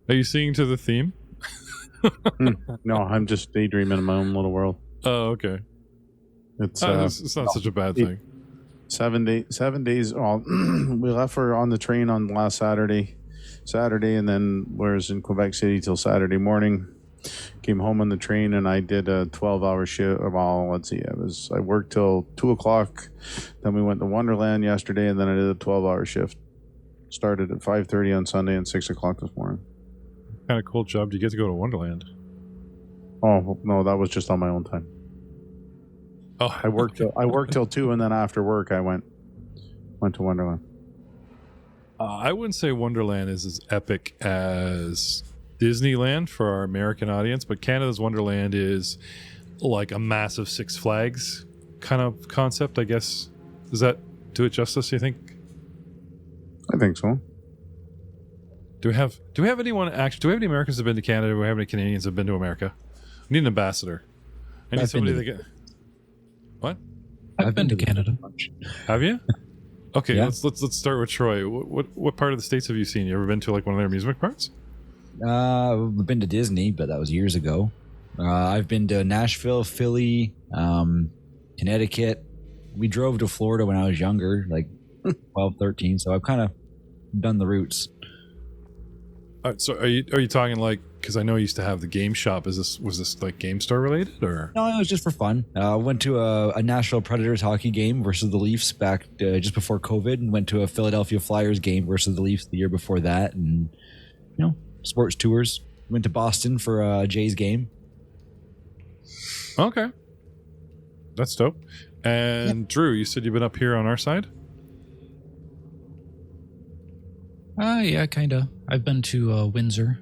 Are you singing to the theme? No, I'm just daydreaming in my own little world. Oh, okay. It's not such a bad thing. 7 days. Well, we left for on the train on last Saturday, and then was in Quebec City till Saturday morning. Came home on the train, and I did a 12-hour shift. Well, let's see, I worked till 2:00. Then we went to Wonderland yesterday, and then I did a 12-hour shift. Started at 5:30 on Sunday and 6:00 this morning. What kind of cool job do you get to go to Wonderland? Oh no, that was just on my own time. Oh, I worked till 2, and then after work I went to Wonderland. I wouldn't say Wonderland is as epic as Disneyland for our American audience, but Canada's Wonderland is like a massive Six Flags kind of concept, I guess. Does that do it justice, you think? I think so. Do we have anyone actually? Do we have any Americans that have been to Canada? Do we have any Canadians that have been to America? We need an ambassador. I need somebody that get. What? I've been to Canada. Have you? Okay, Yeah. let's start with Troy. What part of the States have you seen? You ever been to like one of their amusement parks? I've been to Disney, but that was years ago. I've been to Nashville, Philly, Connecticut. We drove to Florida when I was younger, like 12, 13. So I've kind of done the routes. So are you talking like, because I know you used to have the game shop. Was this like Game Store related or? No, it was just for fun. Went to a Nashville Predators hockey game versus the Leafs back just before COVID, and went to a Philadelphia Flyers game versus the Leafs the year before that, and sports tours. Went to Boston for a Jays game. Okay, that's dope. And Drew, you said you've been up here on our side. Yeah, kind of. I've been to Windsor.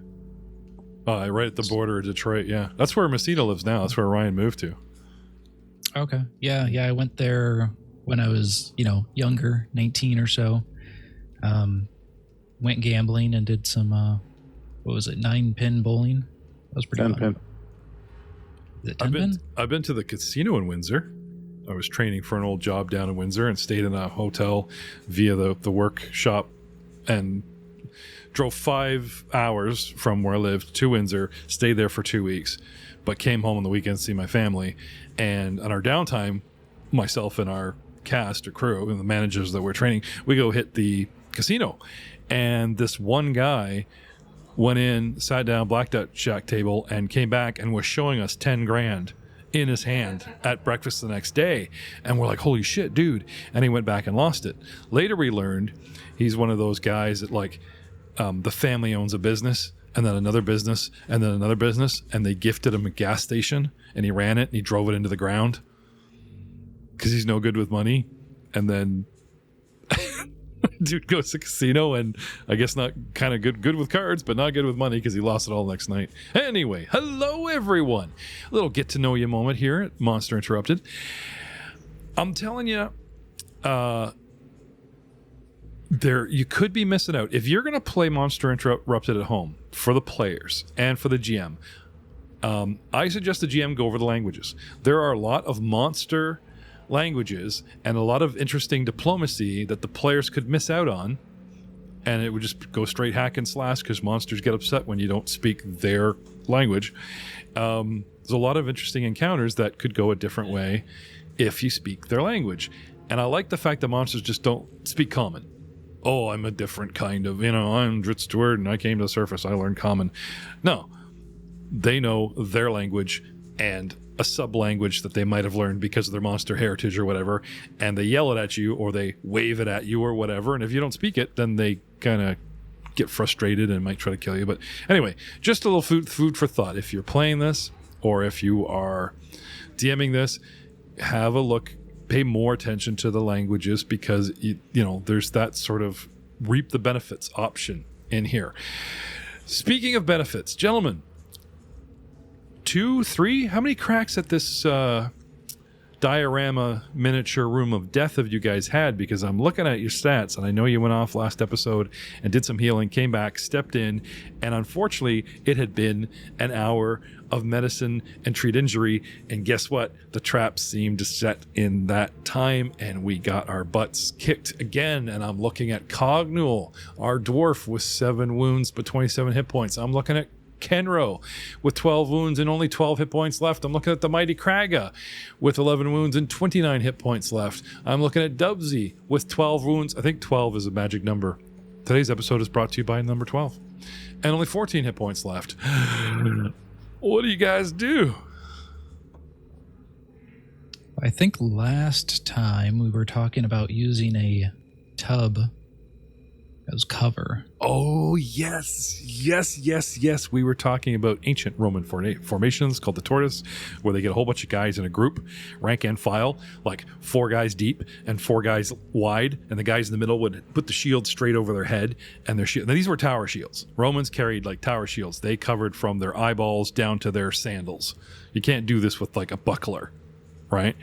Right at the border of Detroit. Yeah, that's where Messina lives now. That's where Ryan moved to. Okay. Yeah. I went there when I was, younger, 19 or so. Went gambling and did some, 9-pin bowling? That was pretty 10 fun. pin. Is it 10 pin? I've been to the casino in Windsor. I was training for an old job down in Windsor and stayed in a hotel via the workshop and drove 5 hours from where I lived to Windsor, stayed there for 2 weeks, but came home on the weekends to see my family. And on our downtime, myself and our cast or crew and the managers that we're training, we go hit the casino. And this one guy went in, sat down, blackjack table, and came back and was showing us 10 grand in his hand at breakfast the next day. And we're like, holy shit, dude. And he went back and lost it. Later we learned he's one of those guys that like the family owns a business and then another business and then another business, and they gifted him a gas station and he ran it and he drove it into the ground because he's no good with money. And then dude goes to casino and I guess not kind of good with cards, but not good with money because he lost it all next night. Anyway, hello everyone. A little get to know you moment here at Monster Interrupted. I'm telling you, you could be missing out. If you're going to play Monster Interrupted at home for the players and for the GM, I suggest the GM go over the languages. There are a lot of monster languages and a lot of interesting diplomacy that the players could miss out on, and it would just go straight hack and slash because monsters get upset when you don't speak their language. There's a lot of interesting encounters that could go a different way if you speak their language. And I like the fact that monsters just don't speak common. Oh, I'm a different kind of, I'm Dritz Stewart and I came to the surface, I learned common. No, they know their language and a sub-language that they might have learned because of their monster heritage or whatever, and they yell it at you or they wave it at you or whatever, and if you don't speak it, then they kind of get frustrated and might try to kill you. But anyway, just a little food for thought. If you're playing this or if you are DMing this, have a look, pay more attention to the languages because there's that sort of reap the benefits option in here. Speaking of benefits, gentlemen, 2, 3, how many cracks at this diorama miniature room of death have you guys had? Because I'm looking at your stats, and I know you went off last episode and did some healing, came back, stepped in, and unfortunately it had been an hour of medicine and treat injury, and guess what? The traps seemed to set in that time, and we got our butts kicked again. And I'm looking at Cognul, our dwarf, with 7 wounds but 27 hit points. I'm looking at Kenro with 12 wounds and only 12 hit points left. I'm looking at the mighty Kraga with 11 wounds and 29 hit points left. I'm looking at Dubsy with 12 wounds. I think 12 is a magic number. Today's episode is brought to you by number 12. And only 14 hit points left. What do you guys do? I think last time we were talking about using a tub as cover. Oh, yes. We were talking about ancient Roman formations called the tortoise, where they get a whole bunch of guys in a group, rank and file, like 4 guys deep and 4 guys wide, and the guys in the middle would put the shield straight over their head, and their shield. Now, these were tower shields. Romans carried like tower shields. They covered from their eyeballs down to their sandals. You can't do this with like a buckler, right?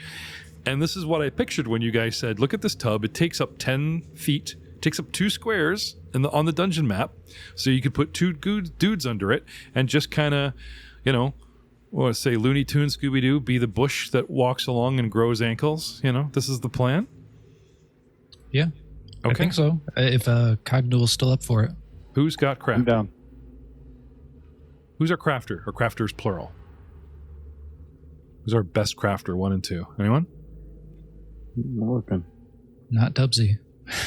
And this is what I pictured when you guys said, look at this tub. It takes up 10 feet. Takes up 2 squares on the dungeon map, so you could put 2 dudes under it and just kind of, say Looney Tunes Scooby-Doo, be the bush that walks along and grows ankles. This is the plan. Yeah, okay. I think so. If Cognul's still up for it. Who's got craft? I'm down. Who's our crafter? Or crafters plural? Who's our best crafter? 1 and 2. Anyone? I'm looking. Not Dubsy.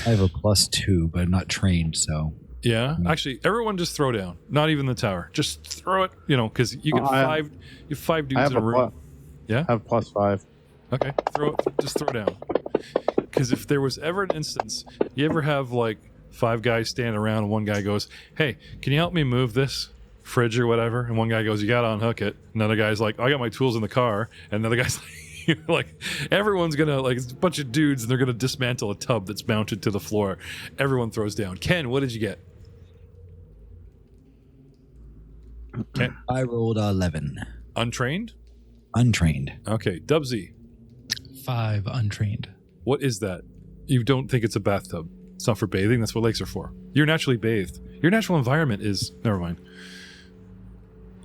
I have a +2, but I'm not trained, so. Yeah, actually, everyone just throw down. Not even the tower. Just throw it. Because you get 5 dudes in a room. Yeah, I have +5. Okay, throw it. Just throw down. Because if there was ever an instance, you ever have like 5 guys standing around and one guy goes, "Hey, can you help me move this fridge or whatever?" And one guy goes, "You got to unhook it." Another guy's like, "I got my tools in the car." And another guy's like, everyone's gonna it's a bunch of dudes and they're gonna dismantle a tub that's mounted to the floor. Everyone throws down. Ken, what did you get? Ken? I rolled 11. Untrained? Untrained. Okay. Dubsy. 5 untrained. What is that? You don't think it's a bathtub? It's not for bathing. That's what lakes are for. You're naturally bathed. Your natural environment is... Never mind.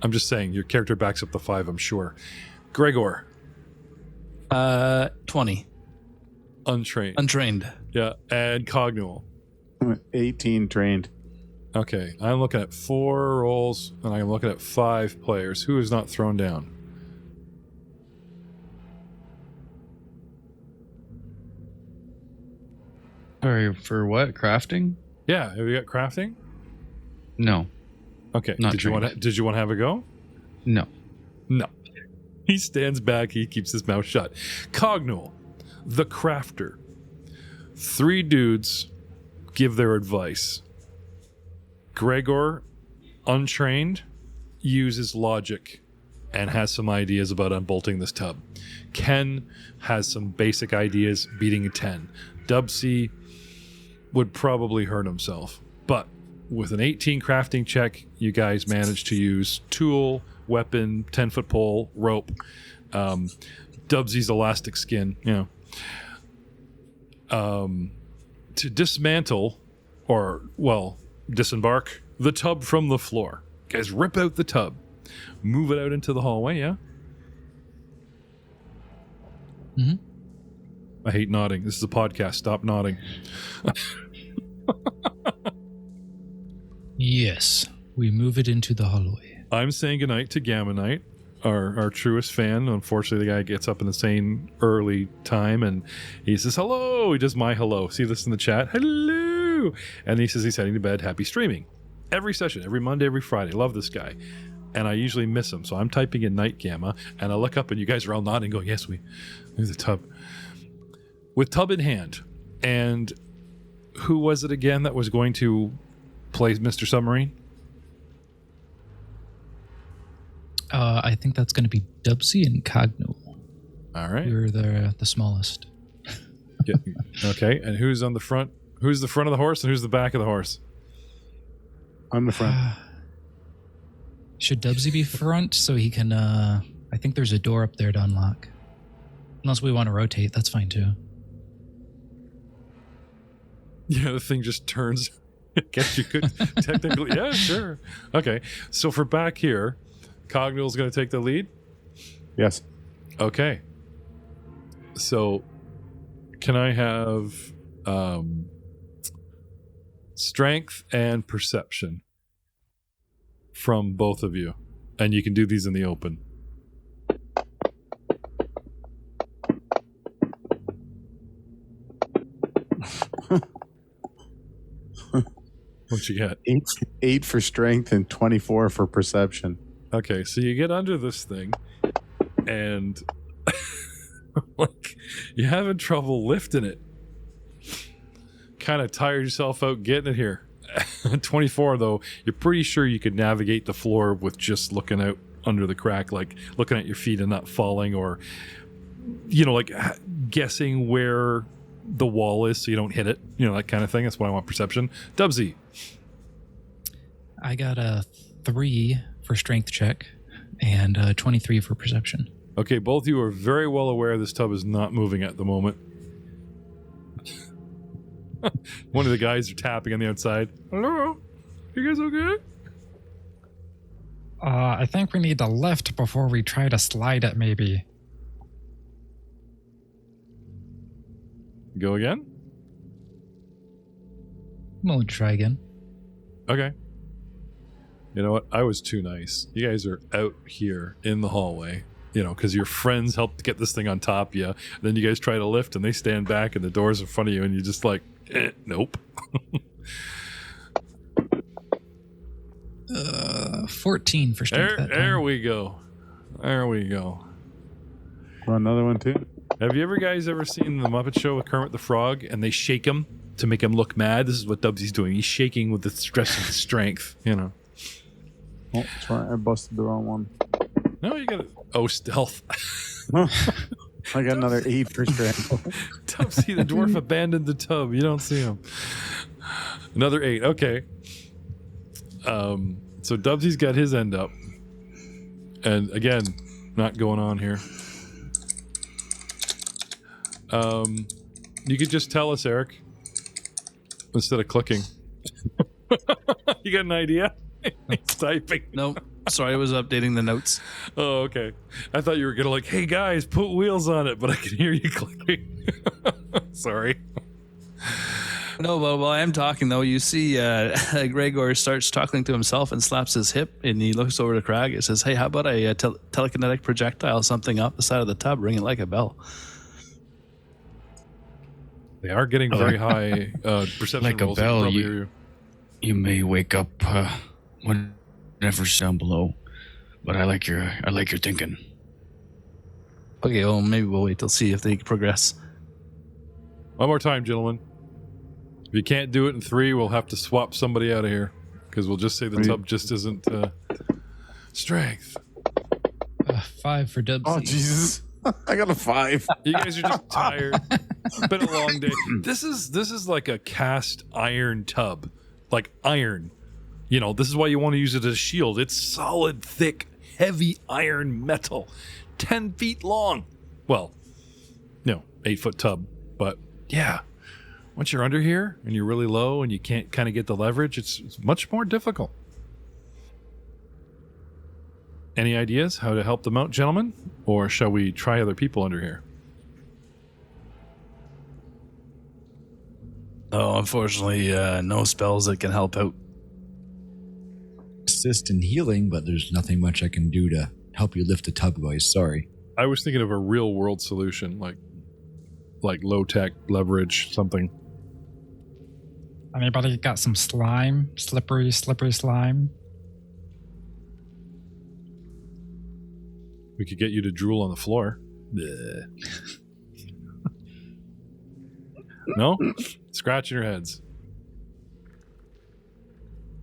I'm just saying, your character backs up the 5, I'm sure. Gregor. 20. Untrained. Untrained. Yeah. And Cognul. 18 trained. Okay. I'm looking at 4 rolls, and I'm looking at 5 players. Who is not thrown down? Sorry, for what? Crafting? Yeah. Have you got crafting? No. Okay. Not Did you want to have a go? No. No. He stands back. He keeps his mouth shut. Cognul, the crafter. 3 dudes give their advice. Gregor, untrained, uses logic and has some ideas about unbolting this tub. Ken has some basic ideas, beating a 10. Dubsy would probably hurt himself. But with an 18 crafting check, you guys managed to use tool, weapon, 10-foot pole, rope, Dubsy's elastic skin, to dismantle disembark the tub from the floor. You guys rip out the tub, move it out into the hallway, yeah? Mm-hmm. I hate nodding. This is a podcast. Stop nodding. Yes, we move it into the hallway. I'm saying goodnight to Gamma Knight, our truest fan. Unfortunately, the guy gets up in the same early time and he says hello. He does my hello. See this in the chat? Hello. And he says he's heading to bed. Happy streaming. Every session, every Monday, every Friday. Love this guy. And I usually miss him. So I'm typing in night Gamma and I look up and you guys are all nodding going, yes, we move the tub. With tub in hand. And who was it again that was going to play Mr. Submarine? I think that's going to be Dubsy and Cognul. All right. You're the smallest. Okay. And who's on the front? Who's the front of the horse and who's the back of the horse? I'm the front. Should Dubsy be front so he can... I think there's a door up there to unlock. Unless we want to rotate, that's fine too. Yeah, the thing just turns. I guess you could technically. Yeah, sure. Okay. So for back here, Cognal's going to take the lead. Yes. Okay. So can I have strength and perception from both of you? And you can do these in the open. What you got? 8 for strength and 24 for perception. Okay, so you get under this thing, and like you're having trouble lifting it. Kind of tired yourself out getting it here. 24 though, you're pretty sure you could navigate the floor with just looking out under the crack, like looking at your feet and not falling, or like guessing where the wall is so you don't hit it, that kind of thing. That's why I want perception. Dubsy. I got a 3 for strength check and 23 for perception. Okay, both of you are very well aware this tub is not moving at the moment. One of the guys are tapping on the outside. Hello? You guys okay? I think we need to lift before we try to slide it, maybe. Go again? We'll try again. Okay. You know what? I was too nice. You guys are out here in the hallway, because your friends helped get this thing on top of you. Then you guys try to lift and they stand back and the door's in front of you and you're just like, nope. 14 for strength. There we go. There we go. Want another one too? Have you guys ever seen the Muppet Show with Kermit the Frog and they shake him to make him look mad? This is what Dubsy's doing. He's shaking with the stress of strength, Oh, sorry, I busted the wrong one. No, you got it. Oh, stealth. I got another 8 for strength. Dubsy, the dwarf abandoned the tub. You don't see him. Another 8. Okay. So Dubsy's got his end up. And again, not going on here. You could just tell us, Eric, instead of clicking. You got an idea? He's typing. Nope. Sorry, I was updating the notes. Oh, okay. I thought you were gonna hey guys, put wheels on it, but I can hear you clicking. Sorry. No, well, while I'm talking though, you see Gregor starts talking to himself and slaps his hip, and he looks over to Crag. It says, "Hey, how about a telekinetic projectile, something up the side of the tub, ringing like a bell?" They are getting very high perception Like a rolls. bell, Probably you- hear you. You may wake up whenever's down below, but I like your thinking. Okay, well, maybe we'll wait till see if they progress. One more time, gentlemen. If you can't do it in 3, we'll have to swap somebody out of here because we'll just say the tub just isn't strength. 5 for Dubsy. Oh, Jesus. I got a 5. You guys are just tired. It's been a long day. This is like a cast iron tub, like iron. This is why you want to use it as a shield. It's solid, thick, heavy iron metal, 10 feet long. Well, 8-foot tub, but yeah. Once you're under here and you're really low and you can't kind of get the leverage, it's much more difficult. Any ideas how to help them out, gentlemen? Or shall we try other people under here? Oh, unfortunately, no spells that can help out. Assist in healing, but there's nothing much I can do to help you lift the tub, guys. Sorry. I was thinking of a real world solution, like low tech leverage, something. Anybody got some slime? Slippery slime? We could get you to drool on the floor. Bleh. No? Scratching your heads.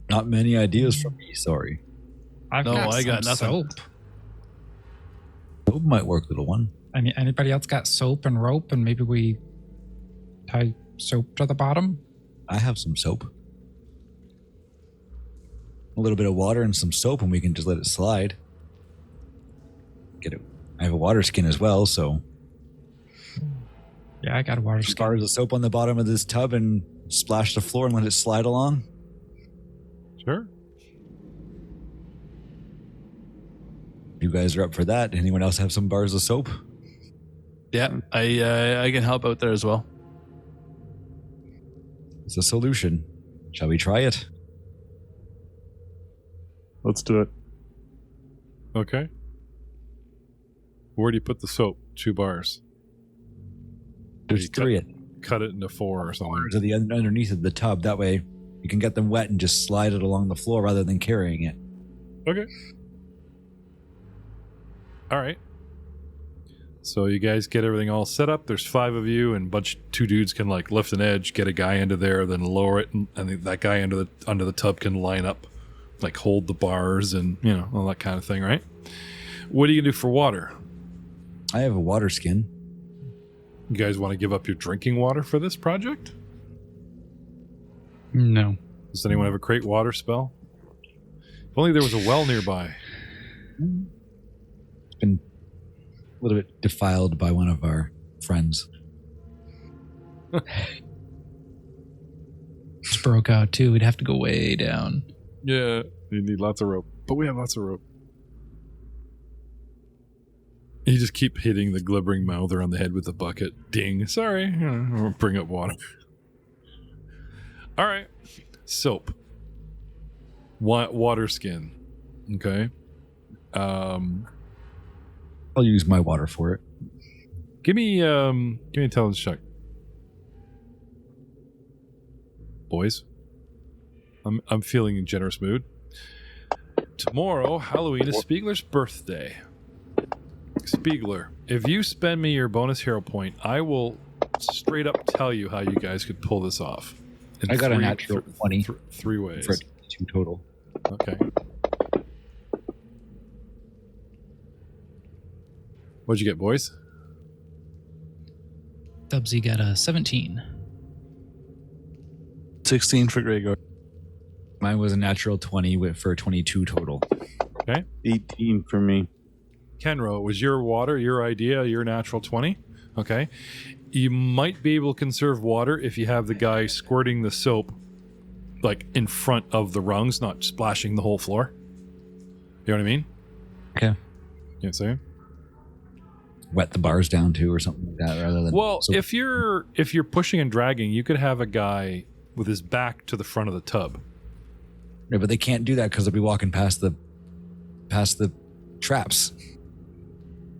Not many ideas from me. Sorry. I got nothing. Soap. Soap might work, little one. Anybody else got soap and rope, and maybe we tie soap to the bottom? I have some soap. A little bit of water and some soap, and we can just let it slide. Get it. I have a water skin as well, so Yeah, I got a water skin. Bars of soap on the bottom of this tub and splash the floor and let it slide along. Sure. You guys are up for that. Anyone else have some bars of soap? Yeah, I can help out there as well. It's a solution. Shall we try it? Let's do it. Okay. Where do you put the soap? 2 bars. There's You 3 cut it into 4 or something. to the underneath of the tub. That way you can get them wet and just slide it along the floor rather than carrying it. Okay. All right. So you guys get everything all set up. There's 5 of you, and 2 dudes can like lift an edge, get a guy into there, then lower it, and that guy under the tub can line up, like hold the bars and all that kind of thing, right? What are you gonna do for water? I have a water skin. You guys want to give up your drinking water for this project? No. Does anyone have a create water spell? If only there was a well nearby. It's been a little bit defiled by one of our friends. Just broke out too. We'd have to go way down. Yeah, you need lots of rope, but we have lots of rope. You just keep hitting the glibbering mouther on the head with the bucket. Ding. Sorry. We'll bring up water. All right. Soap. Water skin. Okay. I'll use my water for it. Give me an intelligence check. Boys. I'm feeling in generous mood. Tomorrow, Halloween, is Spiegler's birthday. Spiegler, if you spend me your bonus hero point, I will straight up tell you how you guys could pull this off. I got a natural 20. 3 ways. For 2 total. Okay. What'd you get, boys? Dubsy got a 17. 16 for Gregor. Mine was a natural 20 for 22 total. Okay. 18 for me. Kenro, was your water your idea, your natural 20? Okay. You might be able to conserve water if you have the guy squirting the soap like in front of the rungs, not splashing the whole floor. You know what I mean? Okay. You know what I'm saying? Wet the bars down too or something like that rather than... Well, if you're pushing and dragging, you could have a guy with his back to the front of the tub. Yeah, but they can't do that because they'll be walking past the traps.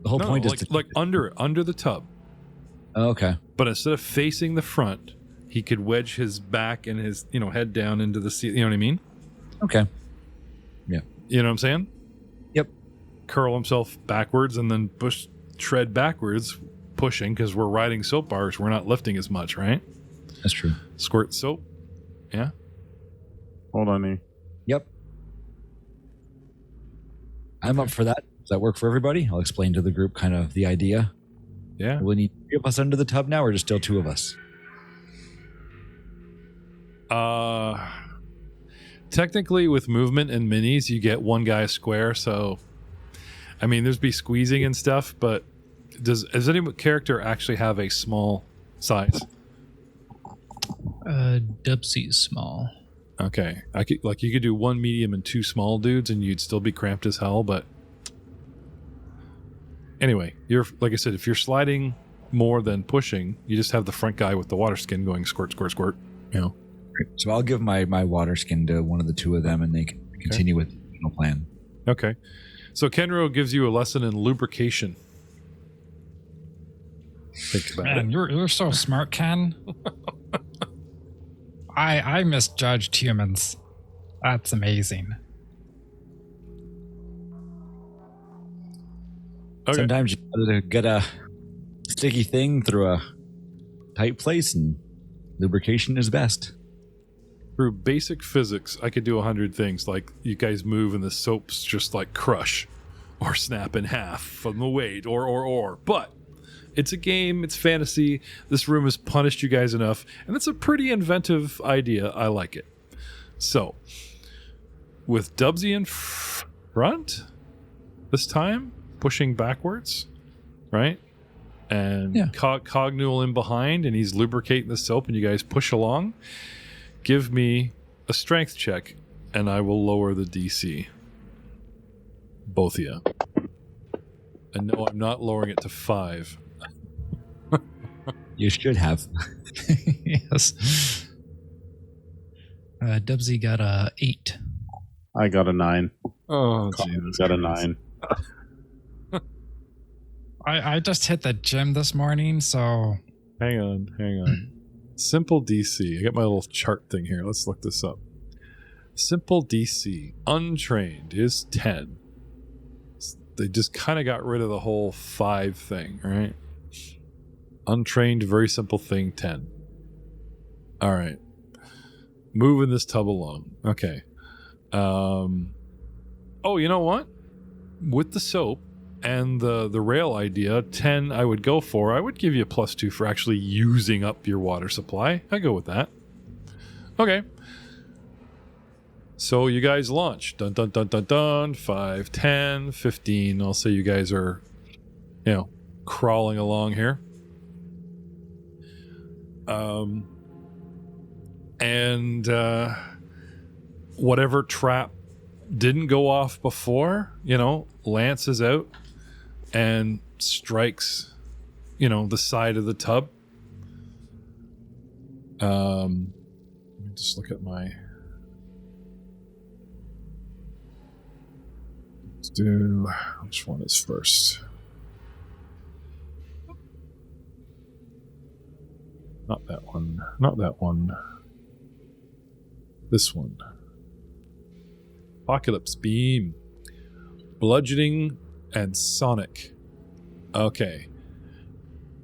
The whole point is to... like under the tub. Oh, okay. But instead of facing the front, he could wedge his back and his head down into the seat. You know what I mean? Okay. Yeah. You know what I'm saying? Yep. Curl himself backwards and then tread backwards, pushing, because we're riding soap bars. We're not lifting as much, right? That's true. Squirt soap. Yeah. Hold on here. Yep. I'm up for that. Does that work for everybody? I'll explain to the group kind of the idea. Yeah. Will we need 3 of us under the tub now or just still 2 of us? Technically, with movement and minis, you get 1 guy a square. So, I mean, there's be squeezing and stuff, but does any character actually have a small size? Dubsy's small. Okay, you could do 1 medium and 2 small dudes, and you'd still be cramped as hell. But anyway, like I said, if you're sliding more than pushing, you just have the front guy with the water skin going squirt, squirt, squirt. So I'll give my water skin to one of the 2 of them, and they can continue with the original plan. Okay, so Kenro gives you a lesson in lubrication. Think about Man, it. you're so smart, Ken. I misjudged humans. That's amazing. Okay. Sometimes you gotta get a sticky thing through a tight place, and lubrication is best. Through basic physics, I could do 100 things. Like you guys move and the soaps just like crush or snap in half from the weight or. But it's a game. It's fantasy. This room has punished you guys enough. And it's a pretty inventive idea. I like it. So, with Dubsy in front this time, pushing backwards, right? And Yeah. Cognule in behind, and he's lubricating the soap, and you guys push along. Give me a strength check, and I will lower the DC. Both of you. And no, I'm not lowering it to 5. You should have. Yes. Dubsy got a 8. I got a 9. Oh, Colin's got a 9. I just hit the gym this morning, so Hang on. Simple DC. I got my little chart thing here. Let's look this up. Simple DC, untrained, is 10. They just kind of got rid of the whole 5 thing, right? Untrained, very simple thing, 10. All right. Moving this tub along. Okay. Oh, you know what? With the soap and the rail idea, 10 I would go for. I would give you a +2 for actually using up your water supply. I go with that. Okay. So you guys launch. Dun, dun, dun, dun, dun. 5, 10, 15. I'll say you guys are, crawling along here. Whatever trap didn't go off before, lances out and strikes, the side of the tub. Let me just look at my... Let's do... Which one is first? Not that one. Not that one. This one. Apocalypse Beam. Bludgeoning and Sonic. Okay.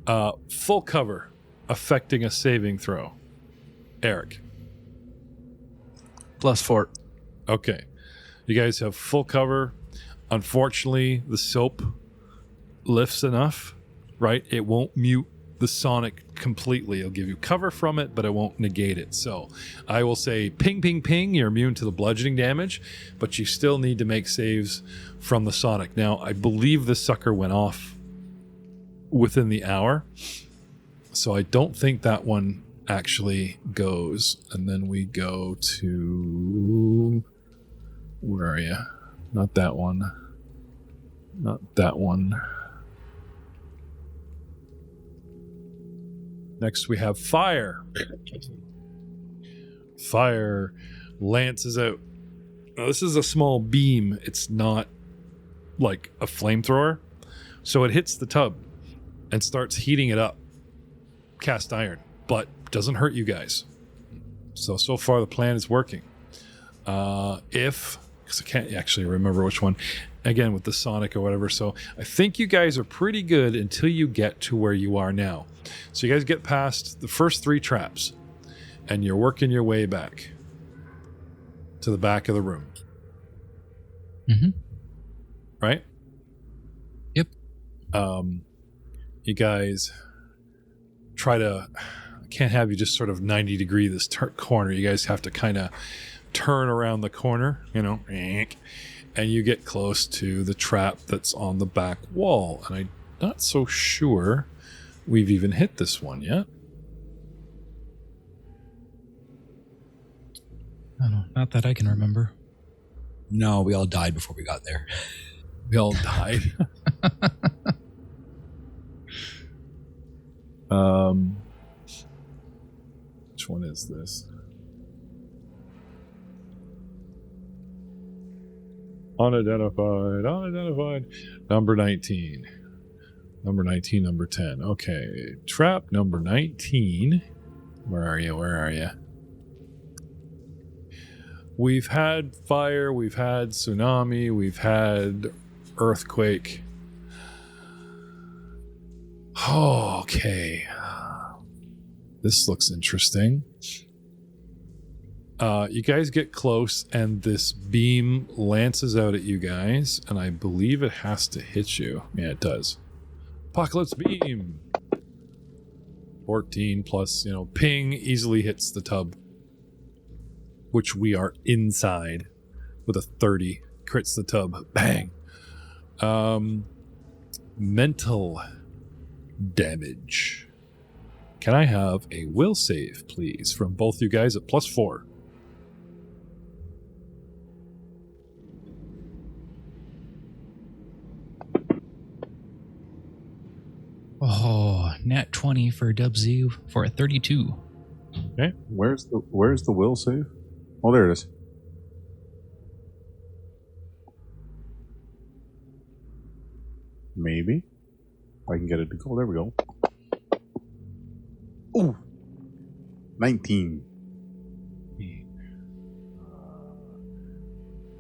Full cover. Affecting a saving throw. Eric. +4. Okay. You guys have full cover. Unfortunately, the soap lifts enough, right? It won't mute the Sonic completely. It'll give you cover from it, but it won't negate it. So I will say ping, ping, ping. You're immune to the bludgeoning damage, but you still need to make saves from the Sonic. Now, I believe the sucker went off within the hour, so I don't think that one actually goes. And then we go to... Where are you? Not that one. Not that one. Next we have fire. Fire lances out. Now this is a small beam. It's not like a flamethrower. So it hits the tub and starts heating it up. Cast iron. But doesn't hurt you guys. So far the plan is working. Because I can't actually remember which one. Again, with the Sonic or whatever. So I think you guys are pretty good until you get to where you are now. So you guys get past the first 3 traps, and you're working your way back to the back of the room. Mm-hmm. Right? Yep. You guys try to... I can't have you just sort of 90 degree this corner. You guys have to kind of turn around the corner, and you get close to the trap that's on the back wall. And I'm not so sure we've even hit this one yet. I don't know, not that I can remember. No, we all died before we got there. We all died. Which one is this? Unidentified. Number 19. Number 19, number 10. Okay. Trap number 19. Where are you? We've had fire. We've had tsunami. We've had earthquake. Oh, okay. This looks interesting. You guys get close, and this beam lances out at you guys, and I believe it has to hit you. Yeah, it does. Apocalypse Beam. 14 plus, ping easily hits the tub, which we are inside with a 30. Crits the tub. Bang. Mental. damage. Can I have a will save, please, from both you guys at +4? Oh, nat 20 for Dubsy for a 32. Okay. Where's the will save? Oh, there it is. Maybe I can get it to go. There we go. Ooh, 19.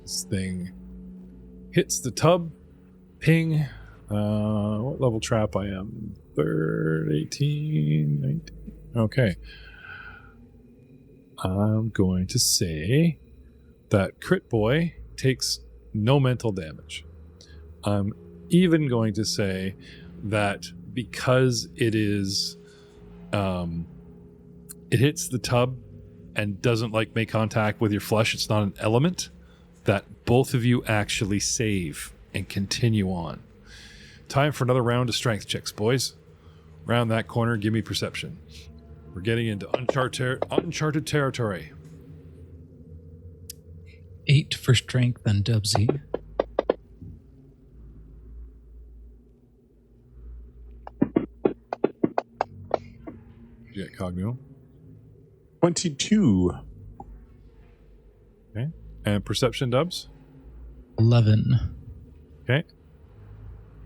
This thing hits the tub. Ping. What level trap I am? 18, 19. Okay. I'm going to say that Crit Boy takes no mental damage. I'm even going to say that because it is, it hits the tub and doesn't like make contact with your flesh, it's not an element, that both of you actually save and continue on. Time for another round of strength checks, boys. Round that corner, give me perception. We're getting into uncharted territory. 8 for strength on Dubsy. You get Cogno. 22. Okay. And perception, Dubs? 11. Okay.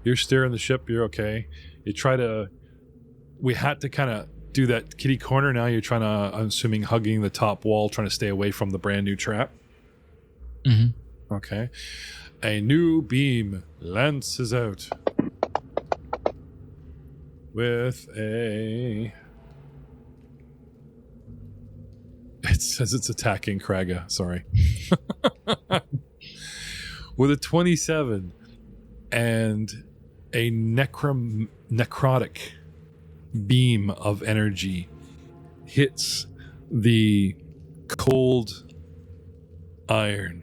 You're steering the ship, you're okay. You try to... We had to kind of do that kitty corner. Now you're trying to, I'm assuming, hugging the top wall, trying to stay away from the brand new trap. Mm-hmm. Okay. A new beam lances out with a... It says it's attacking Kraga. Sorry. With a 27 and a necrotic beam of energy hits the cold iron.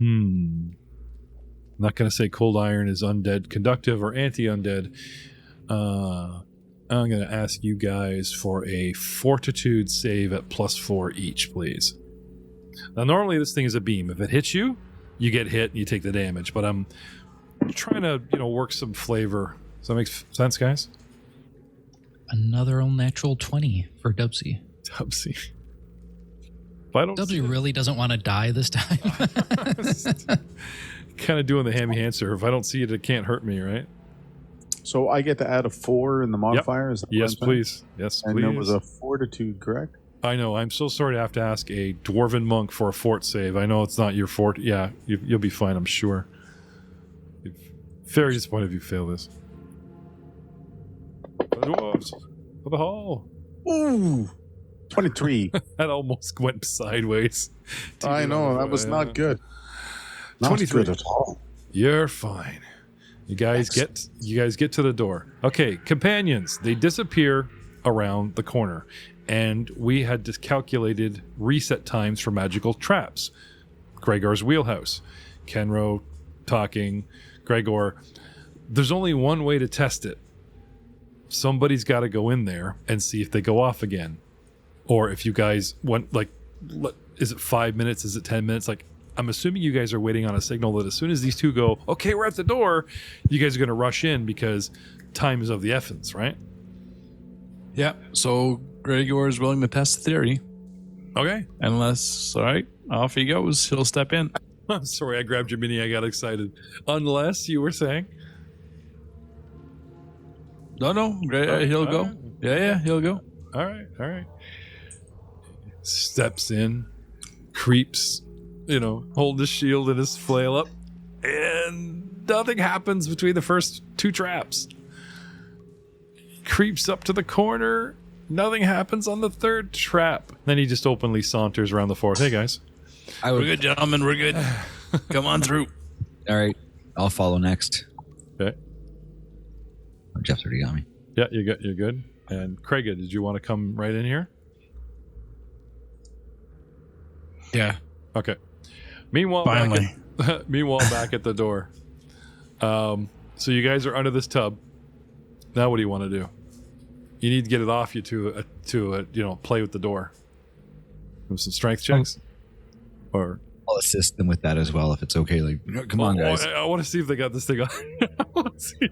I'm not going to say cold iron is undead conductive or anti-undead. I'm going to ask you guys for a fortitude save at +4 each, please. Now, normally this thing is a beam. If it hits you, you get hit and you take the damage. But I'm trying to, work some flavor. Does that make sense, guys? Another unnatural 20 for Dubsy. Dubsy. If I don't Dubsy really doesn't want to die this time. kind of doing the hammy answer. If I don't see it, it can't hurt me, right? So I get to add a 4 in the modifier? Is that Yes, what I'm saying? please. Yes, And please. there was a fortitude, correct? I know. I'm so sorry to have to ask a dwarven monk for a fort save. I know it's not your fort. Yeah, you'll be fine, I'm sure. Very disappointed if you fail this. For the dwarves. For the hall. Ooh, 23. That almost went sideways. I know, that was not good. Not 23. good at all. You're fine. You guys get to the door. Okay, companions, they disappear around the corner. And we had discalculated reset times for magical traps. Gregor's wheelhouse. Kenro talking. Gregor. There's only one way to test it. Somebody's got to go in there and see if they go off again. Or if you guys want, is it 5 minutes? Is it 10 minutes? I'm assuming you guys are waiting on a signal that as soon as these two go, okay, we're at the door, you guys are going to rush in because time is of the essence, right? Yeah. So Gregor is willing to test the theory. Okay. Unless, all right, off he goes. He'll step in. I'm sorry, I grabbed your mini. I got excited. Unless you were saying. No, he'll go. Right. Yeah, he'll go. All right. Steps in, creeps, hold his shield and his flail up, and nothing happens between the first two traps. Creeps up to the corner, nothing happens on the third trap. Then he just openly saunters around the fourth. Hey, guys. We're good, gentlemen. We're good. Come on through. All right, I'll follow next. Okay. Oh, Jeff's already got me. Yeah, you're good. And Craiga, did you want to come right in here? Yeah. Okay. Meanwhile, Finally. back at the door, So you guys are under this tub. Now what do you want to do? You need to get it off you to play with the door. Give some strength checks. Or I'll assist them with that as well if it's okay. Like, come on, guys. I want to see if they got this thing on. I want to see.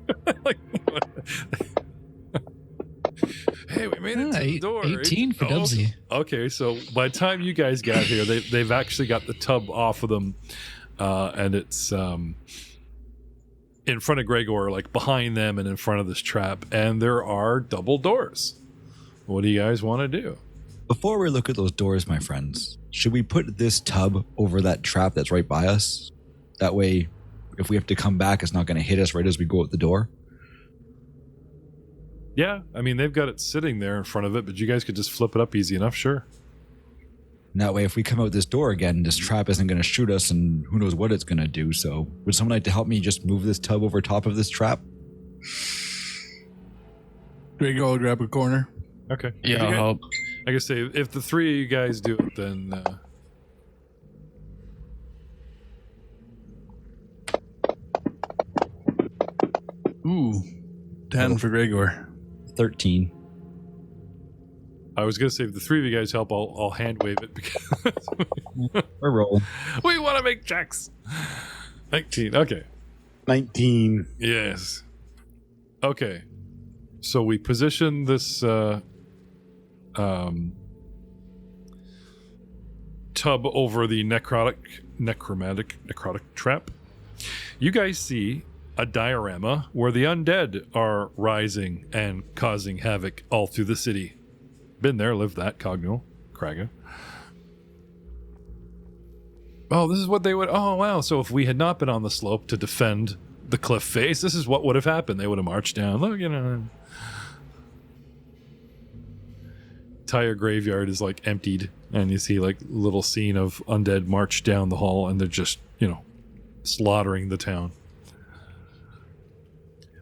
Hey, we made it to the door. 18 for Dubsy. Okay, so by the time you guys got here, they've actually got the tub off of them, and it's in front of Gregor, like behind them and in front of this trap, and there are double doors. What do you guys want to do? Before we look at those doors, my friends, should we put this tub over that trap that's right by us? That way, if we have to come back, it's not going to hit us right as we go out the door. Yeah, I mean, they've got it sitting there in front of it, but you guys could just flip it up easy enough, sure. And that way, if we come out this door again, this trap isn't going to shoot us, and who knows what it's going to do. So, would someone like to help me just move this tub over top of this trap? Gregor will grab a corner. Okay. Yeah, I'll help. I guess say if the three of you guys do it, then Ooh, 10 for Gregor. 13. I was gonna say if the three of you guys help, I'll hand wave it because Or roll. we want to make checks. 19. Okay. 19. Yes. Okay. So we position this tub over the necrotic trap. You guys see a diorama where the undead are rising and causing havoc all through the city. Been there, lived that, Cogno, Kraga. Oh, this is what they would... Oh, wow. So if we had not been on the slope to defend the cliff face, this is what would have happened. They would have marched down. Look, entire graveyard is like emptied, and you see like little scene of undead march down the hall, and they're just, slaughtering the town.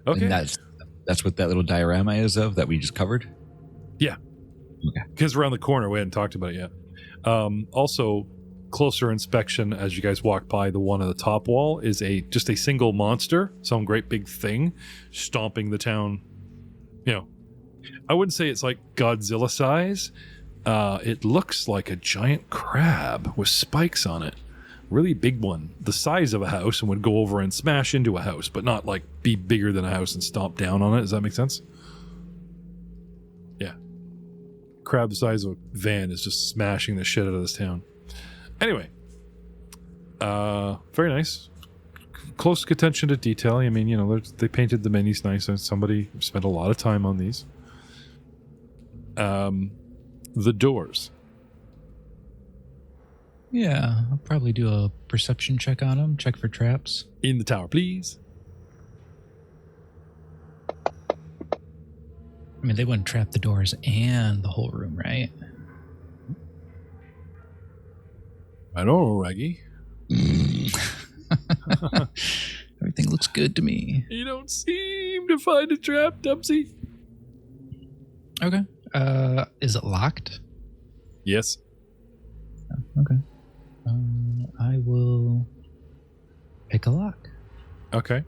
Okay. And that's what that little diorama is of that we just covered? Yeah. Okay. Because around the corner, we hadn't talked about it yet. Also, closer inspection as you guys walk by the one on the top wall is just a single monster, some great big thing, stomping the town. I wouldn't say it's like Godzilla size. It looks like a giant crab with spikes on it. Really big one, the size of a house, and would go over and smash into a house, but not like be bigger than a house and stomp down on it. Does that make sense? Yeah. Crab the size of a van is just smashing the shit out of this town. Anyway, very nice. Close attention to detail. I mean, they painted the minis nice, and somebody spent a lot of time on these. The doors. Yeah, I'll probably do a perception check on them, check for traps. In the tower, please. I mean, they wouldn't trap the doors and the whole room, right? I don't know, Raggy. Everything looks good to me. You don't seem to find a trap, Dubsy. Okay. Is it locked? Yes. Oh, okay. I will pick a lock. Okay.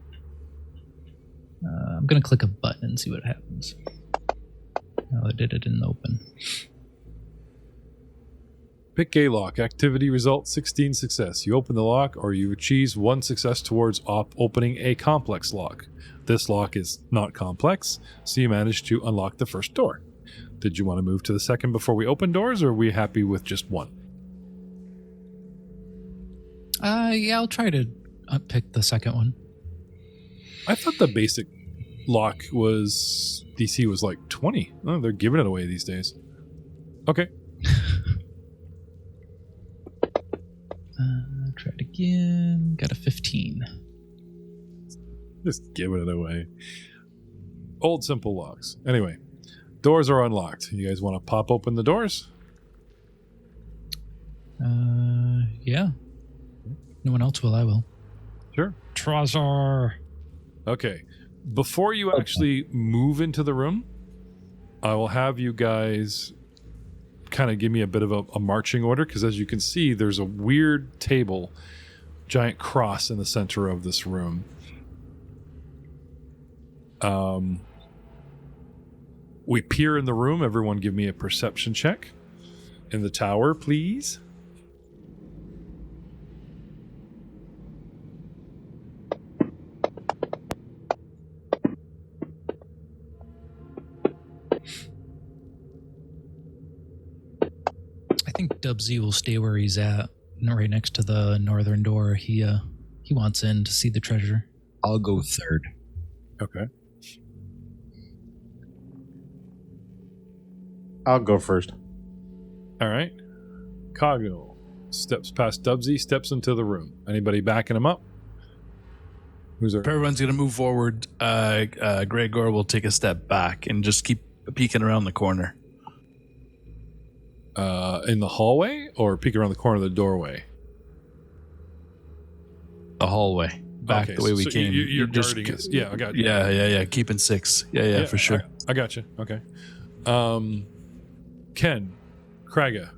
I'm going to click a button and see what happens. Oh, it didn't open. Pick a lock. Activity result 16 success. You open the lock or you achieve 1 success towards opening a complex lock. This lock is not complex, so you managed to unlock the first door. Did you want to move to the second before we open doors, or are we happy with just one? Yeah, I'll try to pick the second one. I thought the basic lock DC was like 20. Oh, they're giving it away these days. Okay. Try it again. Got a 15. Just giving it away. Old simple locks. Anyway, doors are unlocked. You guys want to pop open the doors? Yeah. No one else will, I will. Sure. Treasure. Okay. Before you actually move into the room, I will have you guys kind of give me a bit of a marching order, because as you can see, there's a weird table, giant cross in the center of this room. We peer in the room. Everyone give me a perception check. In the tower, please. I think Dubsy will stay where he's at, right next to the northern door. He wants in to see the treasure. I'll go third. Okay. I'll go first. All right. Cogno steps past Dubsy, steps into the room. Anybody backing him up? Who's there? If everyone's going to move forward, Gregor will take a step back and just keep peeking around the corner. In the hallway or peek around the corner of the doorway? The hallway. Back Okay, the way we so came. You're just guarding us. Yeah, I got you. Yeah. Keeping 6. Yeah, for sure. I got you. Okay. Ken, Kraga,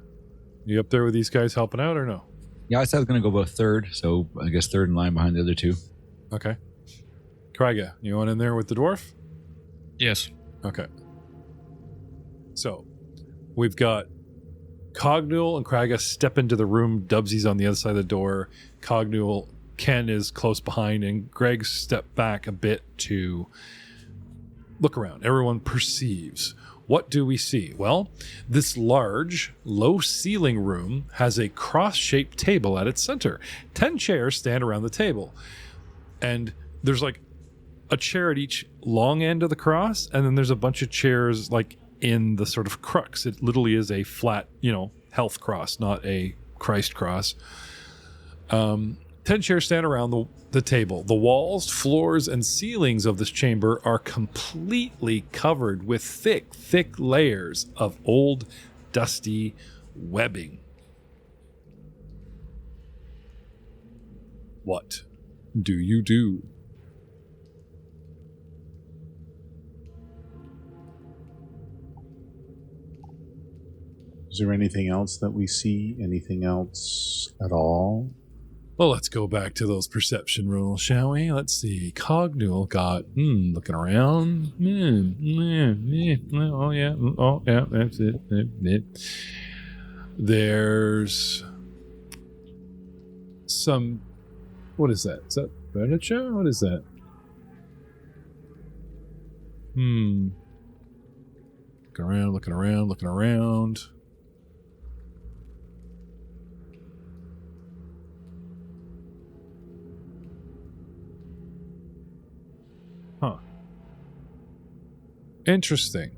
you up there with these guys helping out or no? Yeah, I said I was going to go about third, so I guess third in line behind the other two. Okay. Kraga, you want in there with the dwarf? Yes. Okay. So, we've got Cognul and Kraga step into the room. Dubsy's on the other side of the door. Cognul, Ken is close behind, and Greg stepped back a bit to look around. Everyone perceives. What do we see? Well, this large, low-ceiling room has a cross-shaped table at its center. 10 chairs stand around the table. And there's like a chair at each long end of the cross, and then there's a bunch of chairs like in the sort of crux. It literally is a flat, health cross, not a Christ cross. 10 chairs stand around the table. The walls, floors, and ceilings of this chamber are completely covered with thick layers of old, dusty webbing. What do you do? Is there anything else that we see? Anything else at all? Well, let's go back to those perception rules, shall we? Let's see. Cognul got, looking around. Oh, yeah, that's it. There's some, what is that? Is that furniture? What is that? Looking around. Huh. Interesting.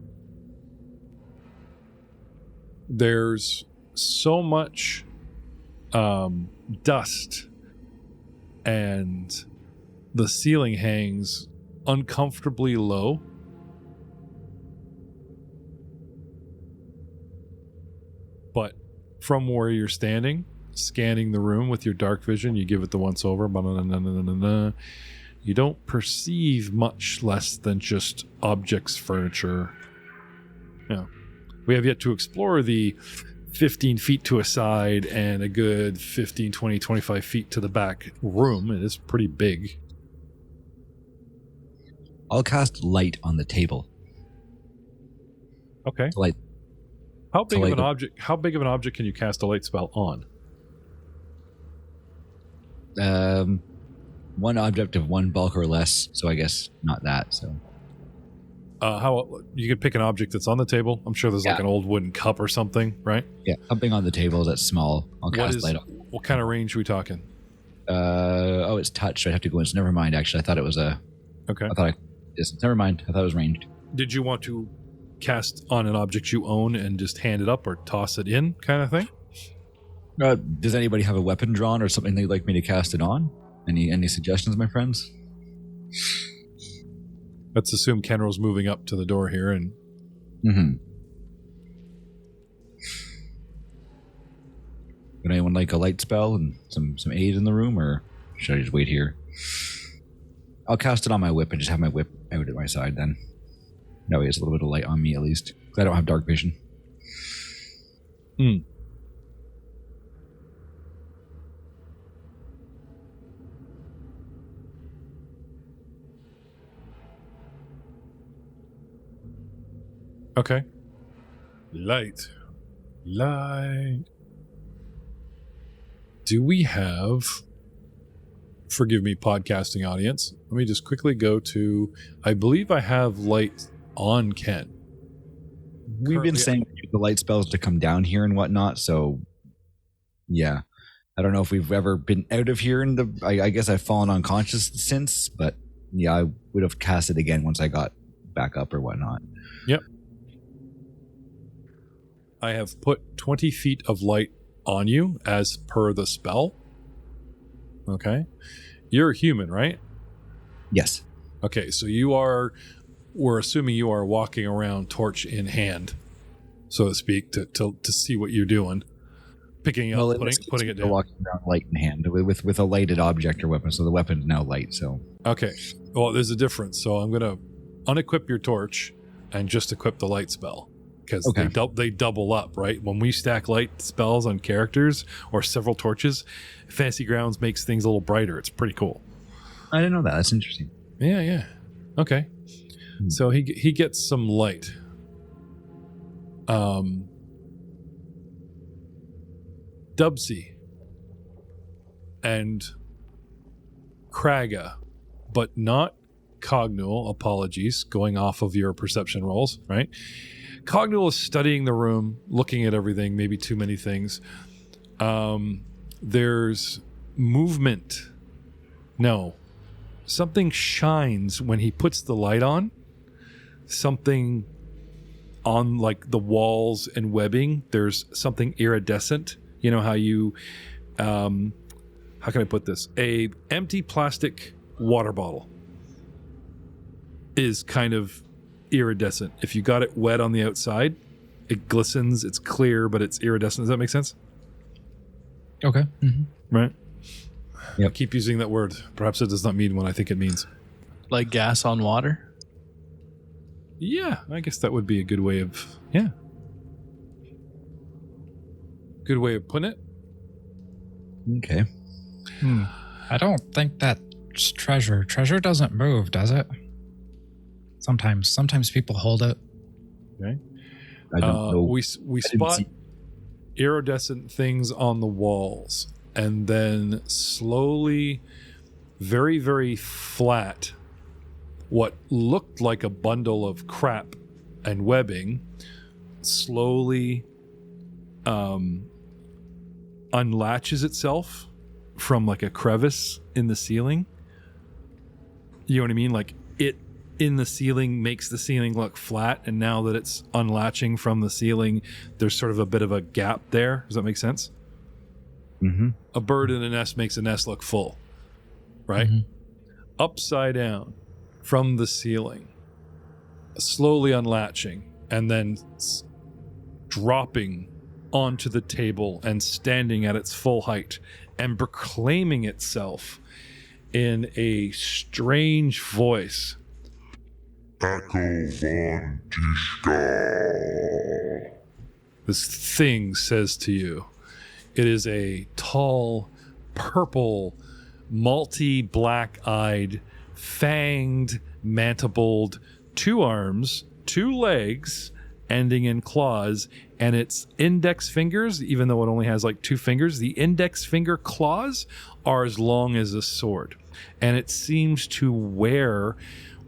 There's so much dust, and the ceiling hangs uncomfortably low. But from where you're standing, scanning the room with your dark vision, you give it the once over. You don't perceive much less than just objects, furniture. Yeah. We have yet to explore the 15 feet to a side and a good 15, 20, 25 feet to the back room. It is pretty big. I'll cast light on the table. Okay. Light. How big of light an object? How big of an object can you cast a light spell on? One object of one bulk or less, so I guess not that. So, how you could pick an object that's on the table? I'm sure there's like an old wooden cup or something, right? Yeah, something on the table that's small. I'll cast light on. What kind of range are we talking? It's touch. So I'd have to go in. So never mind. Actually, I thought it was a. Okay. I thought never mind. I thought it was ranged. Did you want to cast on an object you own and just hand it up or toss it in, kind of thing? Does anybody have a weapon drawn or something they'd like me to cast it on? Any suggestions, my friends? Let's assume Kenro's moving up to the door here and. Would anyone like a light spell and some aid in the room, or should I just wait here? I'll cast it on my whip and just have my whip out at my side then. That way it's a little bit of light on me at least. 'Cause I don't have dark vision. Okay. Light. Do we have, forgive me, podcasting audience, let me just quickly go to, I believe I have light on Ken. We've been saying the light spells to come down here and whatnot, so yeah. I don't know if we've ever been out of here I guess I've fallen unconscious since, but yeah, I would have cast it again once I got back up or whatnot. Yep. I have put 20 feet of light on you as per the spell. Okay. You're a human, right? Yes. Okay, so we're assuming you are walking around torch in hand, so to speak, to see what you're doing. Picking up, putting it down. Walking around light in hand with a lighted object or weapon, so the weapon's now light, so. Okay. Well, there's a difference, so I'm going to unequip your torch and just equip the light spell. Because they double up, right? When we stack light spells on characters or several torches, Fantasy Grounds makes things a little brighter. It's pretty cool. I didn't know that. That's interesting. Yeah. Okay. So he gets some light. Dubsy and Kraga, but not Cognul, apologies, going off of your perception rolls, right? Cognul is studying the room, looking at everything, maybe too many things. There's movement. No. Something shines when he puts the light on. Something on like the walls and webbing. There's something iridescent. You know how you, how can I put this? A empty plastic water bottle is kind of iridescent. If you got it wet on the outside, it glistens, it's clear, but it's iridescent. Does that make sense? Okay. Mm-hmm. Right? Yep. I keep using that word. Perhaps it does not mean what I think it means. Like gas on water? Yeah, I guess that would be a good way of, good way of putting it. Okay. I don't think that's treasure. Treasure doesn't move, does it? Sometimes people hold it. Okay. I don't know. We spot iridescent things on the walls, and then slowly, very, very flat, what looked like a bundle of crap and webbing slowly unlatches itself from like a crevice in the ceiling. You know what I mean? Like it in the ceiling makes the ceiling look flat, and now that it's unlatching from the ceiling, there's sort of a bit of a gap there. Does that make sense? Mm-hmm. A bird in a nest makes a nest look full, right? Mm-hmm. Upside down from the ceiling, slowly unlatching, and then dropping onto the table and standing at its full height and proclaiming itself in a strange voice. Echo von Tishka. This thing says to you, it is a tall, purple, multi-black-eyed, fanged, mantibled, 2 arms, 2 legs, ending in claws, and its index fingers, even though it only has like 2 fingers, the index finger claws are as long as a sword. And it seems to wear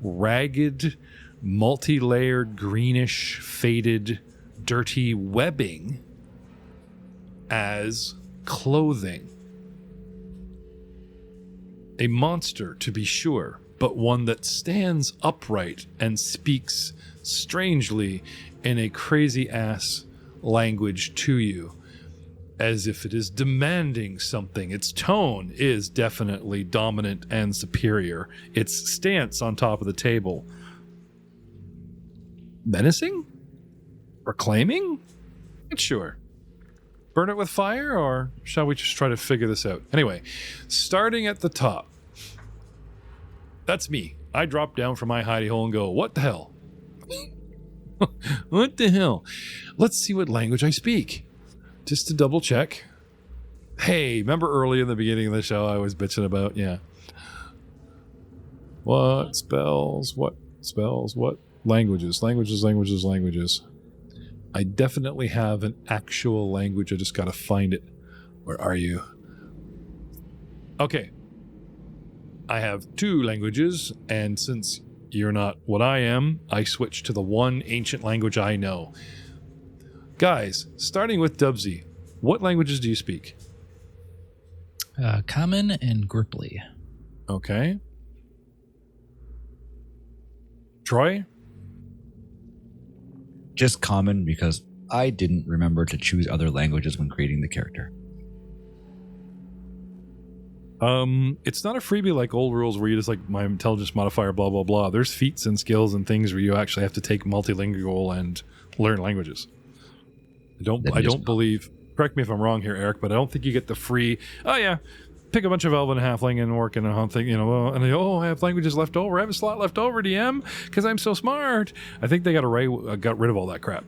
ragged, multi-layered, greenish, faded, dirty webbing as clothing. A monster, to be sure, but one that stands upright and speaks strangely in a crazy-ass language to you, as if it is demanding something. Its tone is definitely dominant and superior. Its stance on top of the table, menacing? Reclaiming? Not sure. Burn it with fire, or shall we just try to figure this out? Anyway, starting at the top. That's me. I drop down from my hidey hole and go, what the hell? What the hell? Let's see what language I speak. Just to double check. Hey, remember early in the beginning of the show I was bitching about? Yeah. What spells? What spells? What Languages. I definitely have an actual language. I just got to find it. Where are you? Okay. I have 2 languages, and since you're not what I am, I switch to the one ancient language I know. Guys, starting with Dubsy, what languages do you speak? Common and Gripply. Okay. Troy? Just common because I didn't remember to choose other languages when creating the character. It's not a freebie like old rules where you just like my intelligence modifier, blah, blah, blah. There's feats and skills and things where you actually have to take multilingual and learn languages. I don't believe, correct me if I'm wrong here, Eric, but I don't think you get the free, pick a bunch of elven, halfling, and orc and a hunt thing, I have languages left over. I have a slot left over, DM, because I'm so smart. I think they got rid of all that crap.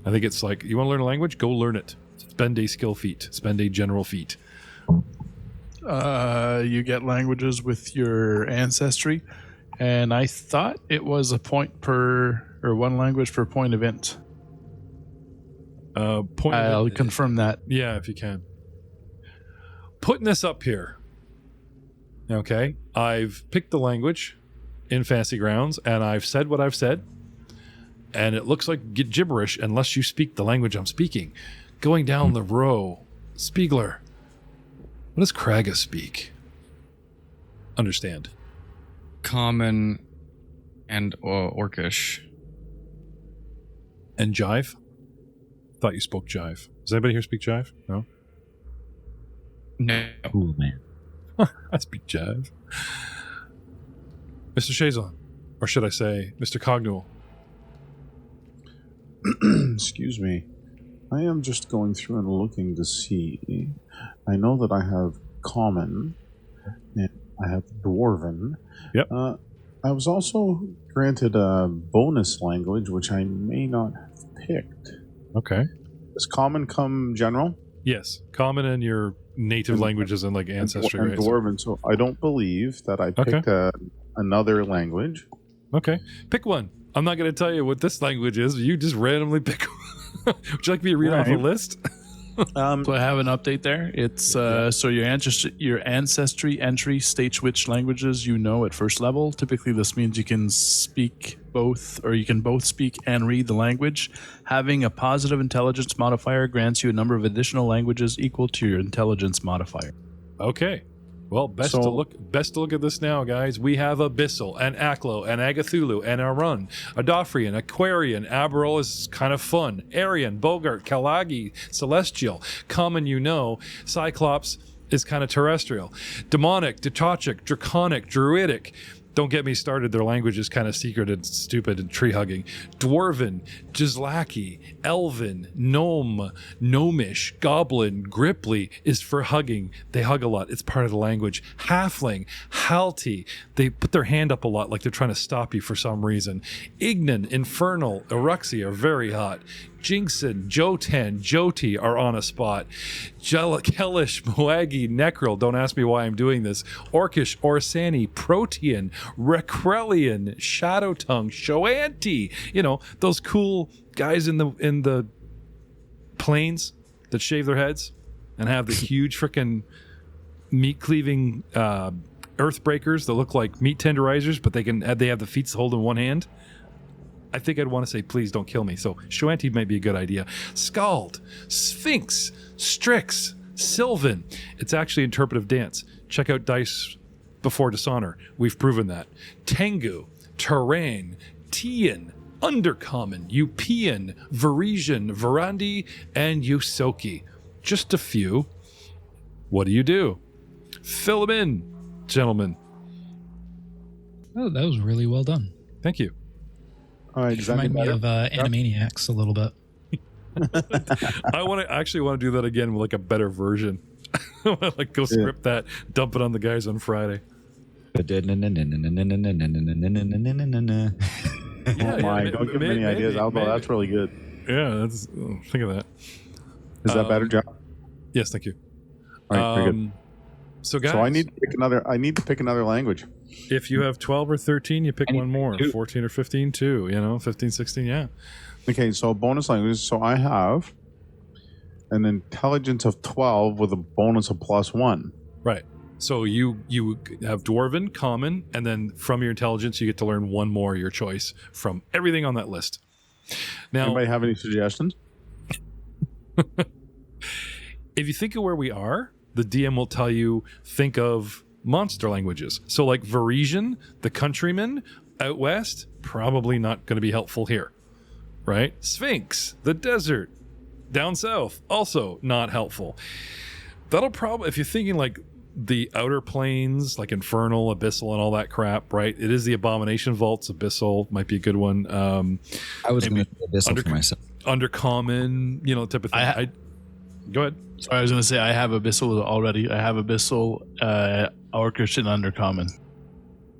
I think it's like, you want to learn a language? Go learn it. Spend a skill feat. Spend a general feat. You get languages with your ancestry, and I thought it was a point per, or 1 language per point event. I'll confirm that. Yeah, if you can. Putting this up here. Okay, I've picked the language in Fantasy Grounds, and I've said what I've said, and it looks like gibberish unless you speak the language I'm speaking. Going down the row, Spiegler, what does Kraga speak? Understand. Common and Orcish. And Jive? Thought you spoke Jive. Does anybody here speak Jive? No? No. Cool, man. I speak Jive. Mr. Chiasson, or should I say Mr. Cognual? Excuse me. I am just going through and looking to see. I know that I have Common, and I have Dwarven. Yep. I was also granted a bonus language, which I may not have picked. Okay. Does Common come general? Yes. Common and your native languages and like ancestry. And right? Dwarven, so I don't believe that I picked another language. Okay. Pick one. I'm not going to tell you what this language is. You just randomly pick one. Would you like me to read off a list? So I have an update there. It's so your ancestry entry states which languages you know at first level. Typically, this means you can speak both, or you can both speak and read the language. Having a positive intelligence modifier grants you a number of additional languages equal to your intelligence modifier. Okay. Well, best to look at this now, guys. We have Abyssal and Aklo and Agathulu and Arun, Adofrian, Aquarian, Aberol is kind of fun, Aryan, Bogart, Kalagi, Celestial, Common, Cyclops is kind of terrestrial, Demonic, Detochic, Draconic, Druidic. Don't get me started. Their language is kind of secret and stupid and tree-hugging. Dwarven, Jizlaki, Elven, Gnome, Gnomish, Goblin, Gripply is for hugging. They hug a lot. It's part of the language. Halfling, Halti, they put their hand up a lot like they're trying to stop you for some reason. Ignan, Infernal, Eruxi are very hot. Jinxon, Jotan, Joti are on a spot. Hellish, Moagi, Necril, don't ask me why I'm doing this. Orcish, Orsani, Protean, Recrelian, Shadowtongue, Shoanti. Those cool guys in the plains that shave their heads and have the huge freaking meat cleaving earthbreakers that look like meat tenderizers, but they have the feet to hold in one hand. I think I'd want to say, please don't kill me. So Shoanti might be a good idea. Scald, Sphinx, Strix, Sylvan. It's actually interpretive dance. Check out Dice Before Dishonor. We've proven that. Tengu, Terrain, Tian, Undercommon, Upian, Varisian, Varandi, and Yusoki. Just a few. What do? Fill them in, gentlemen. Oh, that was really well done. Thank you. All right, It reminded me of Animaniacs a little bit. I actually want to do that again with like a better version. Like go script that, dump it on the guys on Friday. Don't give me any ideas, Albo. That's really good. Yeah, think of that. Is that better, John? Yes, thank you. All right, very good. So guys, So I need to pick another language. if you have 12 or 13, you pick I need one more. two. 14 or 15, too. 15, 16, yeah. Okay, so bonus languages. So I have an intelligence of 12 with a bonus of +1. Right. So you have Dwarven, Common, and then from your intelligence, you get to learn one more, your choice, from everything on that list. Now, Anybody have any suggestions? if you think of where we are, the DM will tell you, think of monster languages. So like Varisian, the countryman, out west, probably not going to be helpful here. Right? Sphinx, the desert, down south, also not helpful. That'll probably, if you're thinking like the outer planes, like Infernal, Abyssal, and all that crap, right? It is the Abomination Vaults. Abyssal might be a good one. I was going to Abyssal for myself. Undercommon, type of thing. Go ahead. Sorry, I was going to say I have Abyssal already. I have Abyssal, Orcish, and Undercommon.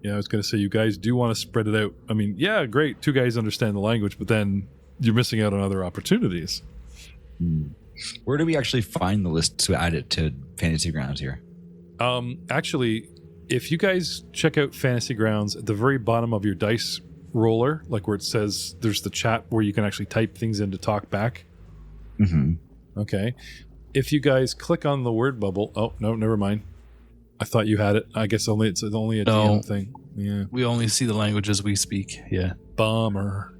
Yeah, I was going to say you guys do want to spread it out. I mean, yeah, great. 2 guys understand the language, but then you're missing out on other opportunities. Where do we actually find the list to add it to Fantasy Grounds here? Actually, if you guys check out Fantasy Grounds, at the very bottom of your dice roller, like where it says there's the chat where you can actually type things in to talk back. Mm-hmm. Okay. If you guys click on the word bubble, oh, no, never mind. I thought you had it. I guess it's only a DM thing. Yeah. We only see the languages we speak. Yeah. Bummer.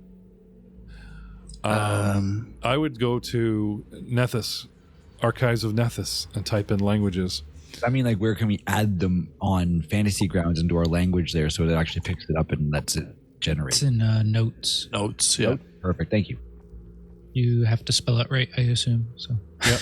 I would go to Nethys, Archives of Nethys, and type in languages. I mean, like, where can we add them on Fantasy Grounds into our language there so it actually picks it up and lets it generate? It's in notes. Notes, yeah. Perfect, thank you. You have to spell it right, I assume. So. Yep.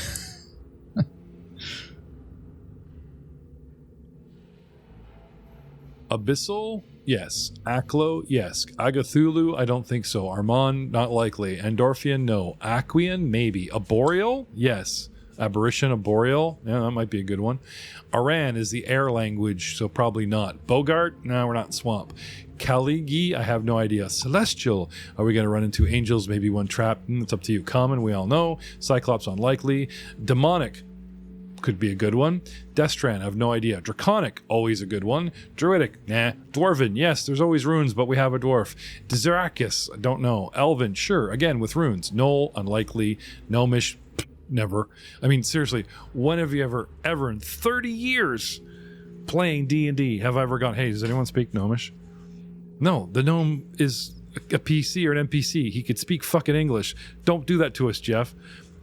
Abyssal, yes. Aklo, yes. Agathulu, I don't think so. Armand, not likely. Andorfian, no. Aquian, maybe. Arboreal, yes. Aberration, Arboreal, yeah, that might be a good one. Aran is the air language, so probably not. Bogart, no, we're not swamp. Kaligi, I have no idea. Celestial, are we going to run into angels? Maybe one trap. It's up to you. Common, we all know. Cyclops, unlikely. Demonic, could be a good one. Destran, I have no idea. Draconic, always a good one. Druidic, nah. Dwarven, yes, there's always runes, but we have a dwarf. Desirakis, I don't know. Elven, sure, again with runes. Knoll, unlikely. Gnomish, never. I mean, seriously, when have you ever in 30 years playing D&D have I ever gone, hey, does anyone speak Gnomish? No, the gnome is a PC or an NPC. He could speak fucking English. Don't do that to us, Jeff.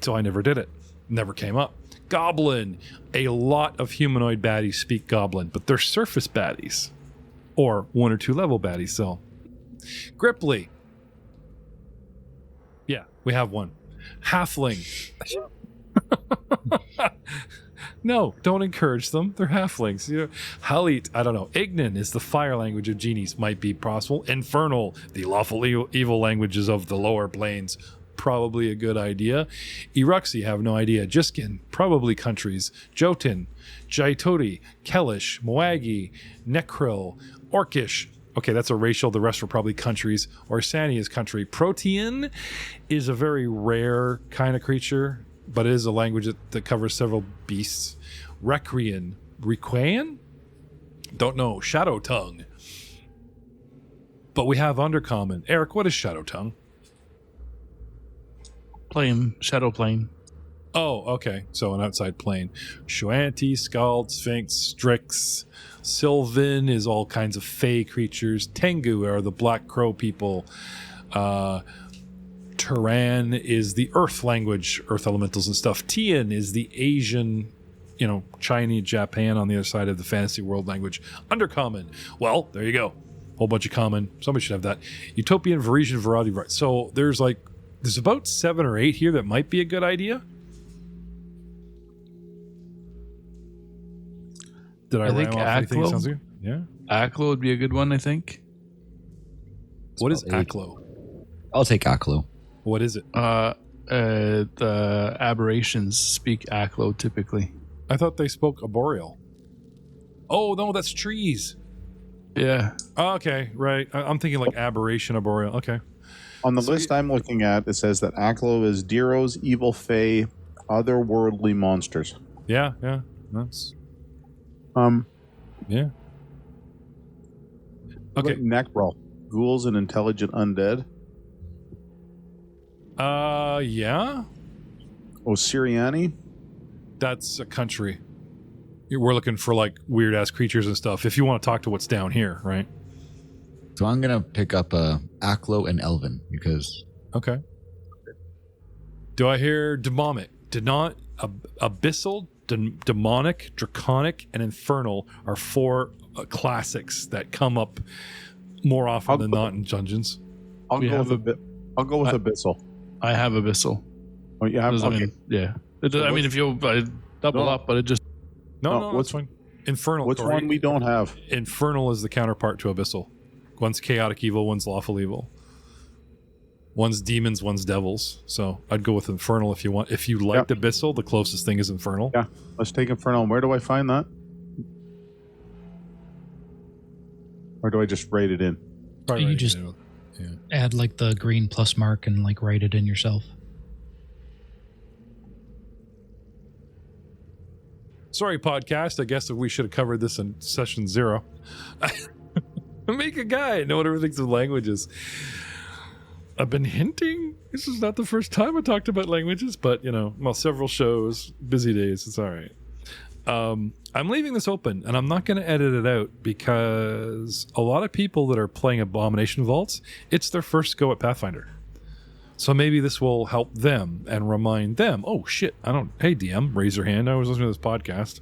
So I never did it. Never came up. Goblin. A lot of humanoid baddies speak Goblin, but they're surface baddies. Or 1 or 2 level baddies, so. Gripply. Yeah, we have one. Halfling. No, don't encourage them. They're halflings. Halit, I don't know. Ignan is the fire language of genies. Might be possible. Infernal, the lawful evil languages of the lower planes. Probably a good idea. Iruxi, have no idea. Jiskin, probably countries. Jotun, Jaitoti, Kelish, Moagi, Nekril, Orcish. Okay, that's a racial. The rest were probably countries. Orsani is country. Protean is a very rare kind of creature, but it is a language that covers several beasts. Requiem. Don't know. Shadow Tongue. But we have Undercommon. Eric, what is Shadow Tongue? Plane, Shadow Plane. Oh, okay. So an outside plane. Shuanti, Scald, Sphinx, Strix. Sylvan is all kinds of fey creatures. Tengu are the Black Crow people. Turan is the earth language, earth elementals and stuff. Tian is the Asian, Chinese, Japan on the other side of the fantasy world language. Undercommon. Well, there you go. Whole bunch of common. Somebody should have that. Utopian, Varisian, variety. Right. So there's about 7 or 8 here that might be a good idea. Did I think ram off anything that sounds good? Yeah. Aklo would be a good one, I think. What is Aklo? I'll take Aklo. What is it? The aberrations speak Aklo typically. I thought they spoke arboreal. Oh, no, that's trees. Yeah. Okay, right. I'm thinking like aberration, arboreal. Okay. On the list I'm looking at, it says that Aklo is Diros, evil fae, otherworldly monsters. Yeah. That's Yeah. Okay. Necrol. Ghouls and intelligent undead. Yeah. Osiriani. That's a country. We're looking for like weird ass creatures and stuff. If you want to talk to what's down here, right? So I'm gonna pick up Aklo and Elvin because. Okay. Do I hear demonic? Abyssal, demonic, draconic, and infernal are 4 classics that come up more often than not in dungeons. I'll go with Abyssal. I have Abyssal. Oh, you have? Okay. Yeah. I mean, if you double up, but it just... No, that's fine. Infernal. Which one we don't have? Infernal is the counterpart to Abyssal. One's chaotic evil, one's lawful evil. One's demons, one's devils. So I'd go with Infernal if you want. If you liked Abyssal, the closest thing is Infernal. Yeah, let's take Infernal. Where do I find that? Or do I just write it in? You just add like the green plus mark and like write it in yourself. Sorry, podcast. I guess we should have covered this in session 0. Make a guy know what everything's in languages. I've been hinting. This is not the first time I talked about languages, but several shows, busy days. It's all right. I'm leaving this open, and I'm not going to edit it out because a lot of people that are playing Abomination Vaults, it's their first go at Pathfinder. So maybe this will help them and remind them, oh shit, hey DM, raise your hand. I was listening to this podcast,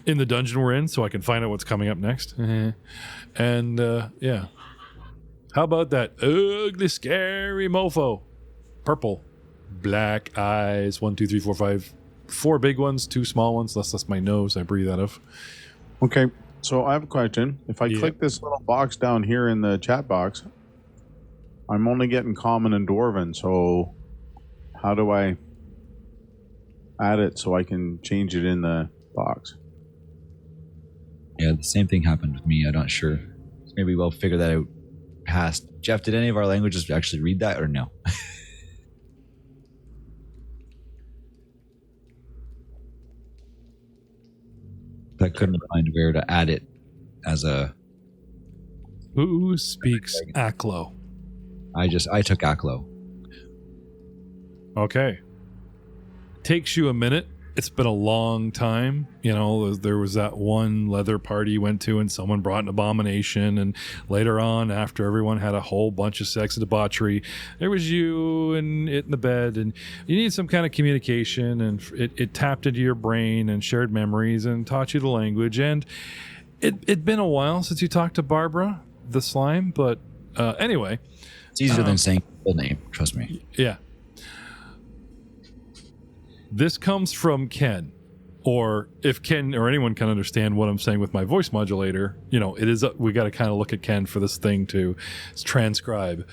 in the dungeon we're in, so I can find out what's coming up next. And yeah. How about that ugly, scary mofo? Purple, black eyes, 1, 2, 3, 4, 5, 4 big ones, 2 small ones. That's my nose I breathe out of. Okay, so I have a question. If I click this little box down here in the chat box, I'm only getting common and dwarven, so how do I add it so I can change it in the box? Yeah, the same thing happened with me. I'm not sure. Maybe we'll figure that out past. Jeff, did any of our languages actually read that or no? I couldn't find where to add it as a... Who speaks Aklo? I took Aklo. Okay. Takes you a minute. It's been a long time. There was that one leather party you went to and someone brought an abomination, and later on, after everyone had a whole bunch of sex and debauchery, there was you and it in the bed, and you need some kind of communication, and it tapped into your brain and shared memories and taught you the language. And it'd been a while since you talked to Barbara, the slime, but anyway. It's easier than saying full name, trust me. Yeah. This comes from Ken, or if Ken or anyone can understand what I'm saying with my voice modulator, it is. We got to kind of look at Ken for this thing to transcribe.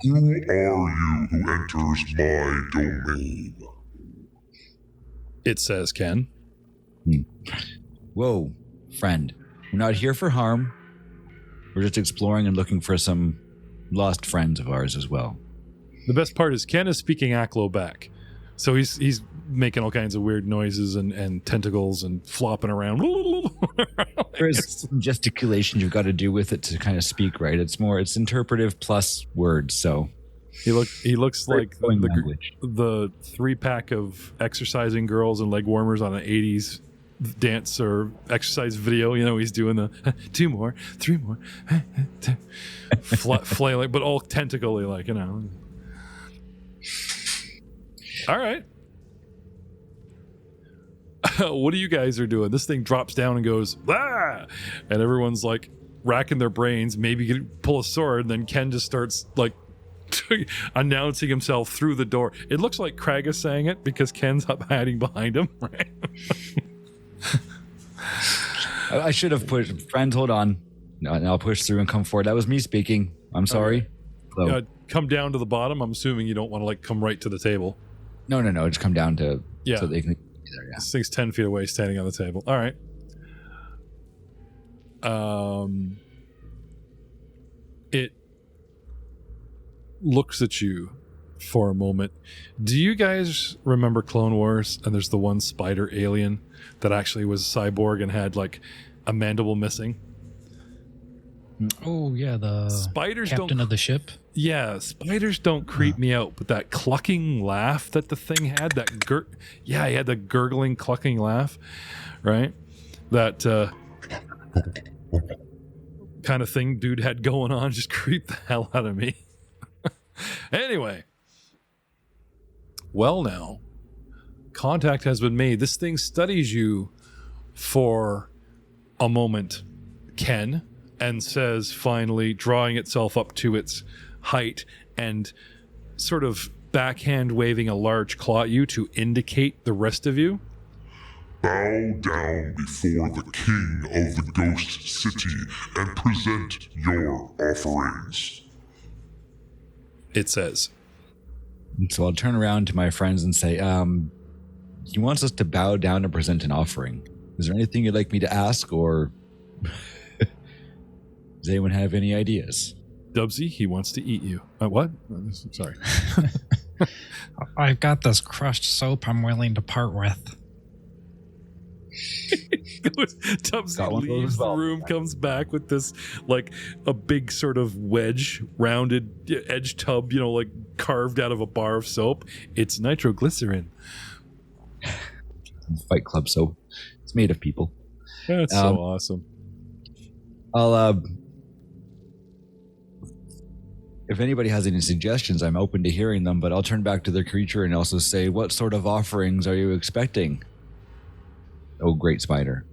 Who are you who enters my domain? It says Ken. Whoa, friend. We're not here for harm. We're just exploring and looking for some lost friends of ours as well. The best part is Ken is speaking Aklo back. So he's making all kinds of weird noises and tentacles and flopping around. There's some gesticulation you've got to do with it to kind of speak, right? It's interpretive plus words. So he looks like the 3-pack of exercising girls and leg warmers on an 80s dance or exercise video. He's doing the 2 more, 3 more, flailing, but all tentacly, All right. What you guys are doing? This thing drops down and goes, ah! And everyone's like racking their brains, maybe pull a sword, and then Ken just starts like announcing himself through the door. It looks like Craig is saying it because Ken's up hiding behind him, right? I should have pushed. Friends, hold on. No, I'll push through and come forward. That was me speaking. I'm sorry. Okay. Come down to the bottom. I'm assuming you don't want to come right to the table. No. Just come down to so they can be there. Yeah. This thing's 10 feet away, standing on the table. All right. It looks at you for a moment. Do you guys remember Clone Wars? And there's the one spider alien that actually was cyborg and had like a mandible missing. Oh yeah, the Spiders captain of the ship. Yeah, spiders don't creep me out, but that clucking laugh that the thing had, he had the gurgling, clucking laugh, right? That kind of thing dude had going on just creeped the hell out of me. Anyway, well now, contact has been made. This thing studies you for a moment, Ken, and says finally, drawing itself up to its height and sort of backhand waving a large claw at you to indicate the rest of you. Bow down before the king of the Ghost City and present your offerings. It says. So I'll turn around to my friends and say, he wants us to bow down and present an offering. Is there anything you'd like me to ask, or does anyone have any ideas? Dubsy, he wants to eat you. What? Sorry. I've got this crushed soap I'm willing to part with. Dubsy leaves the room, comes back with this, like, a big sort of wedge, rounded edge tub, like carved out of a bar of soap. It's nitroglycerin. Fight Club soap. It's made of people. That's so awesome. I'll, if anybody has any suggestions, I'm open to hearing them, but I'll turn back to the creature and also say, what sort of offerings are you expecting? Oh, great spider.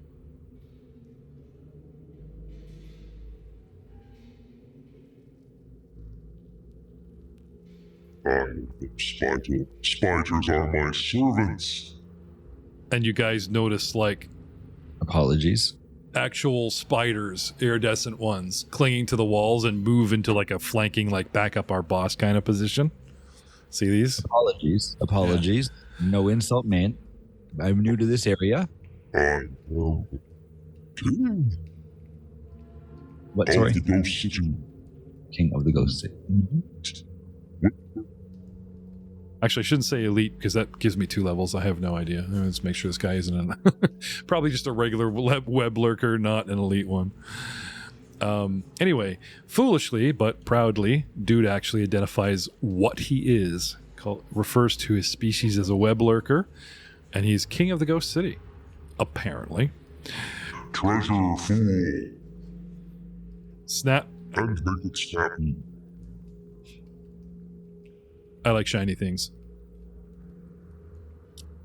Spiders are my servants. And you guys notice, like, apologies, actual spiders, iridescent ones, clinging to the walls and move into like a flanking, like back up our boss kind of position. See these? Apologies. Yeah. No insult meant. I'm new to this area. What? Sorry. The Ghost City. King of the Ghost City. Mm-hmm. Actually, I shouldn't say elite because that gives me 2 levels. I have no idea. Let's make sure this guy isn't probably just a regular web lurker, not an elite one. Anyway, foolishly but proudly, dude actually identifies what he is. Refers to his species as a web lurker, and he's king of the Ghost City, apparently. Treasure fool. Snap. And make it snappy. I like shiny things.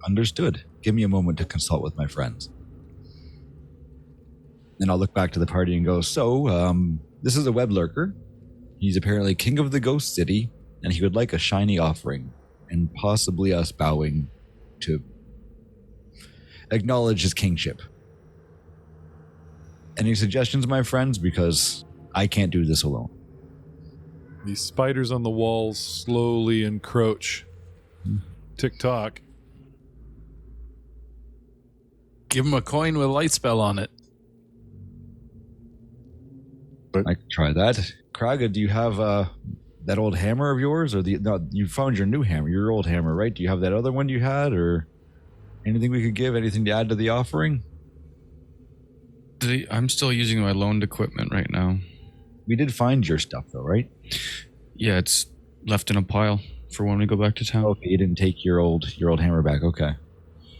Understood. Give me a moment to consult with my friends. Then I'll look back to the party and go, so, this is a web lurker. He's apparently king of the Ghost City, and he would like a shiny offering, and possibly us bowing to acknowledge his kingship. Any suggestions, my friends? Because I can't do this alone. These spiders on the walls slowly encroach. Tick-tock. Give him a coin with a light spell on it. I could try that. Kraga, do you have that old hammer of yours? Or you found your new hammer, your old hammer, right? Do you have that other one you had? Or anything we could give? Anything to add to the offering? I'm still using my loaned equipment right now. We did find your stuff, though, right? Yeah, it's left in a pile for when we go back to town. Okay, you didn't take your old hammer back. Okay.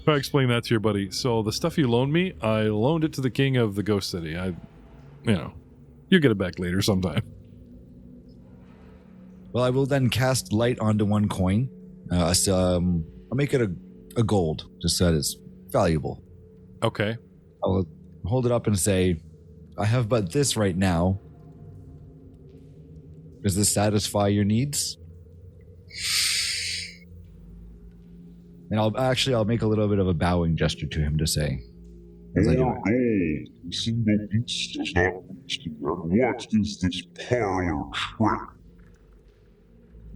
I'll explain that to your buddy. So the stuff you loaned me, I loaned it to the king of the Ghost City. You get it back later sometime. Well, I will then cast light onto one coin. I'll make it a gold, just so that it's valuable. Okay. I'll hold it up and say, I have but this right now. Does this satisfy your needs? And I'll make a little bit of a bowing gesture to him to say, More gold. Single piece does not reach the end. What is this parlor trick?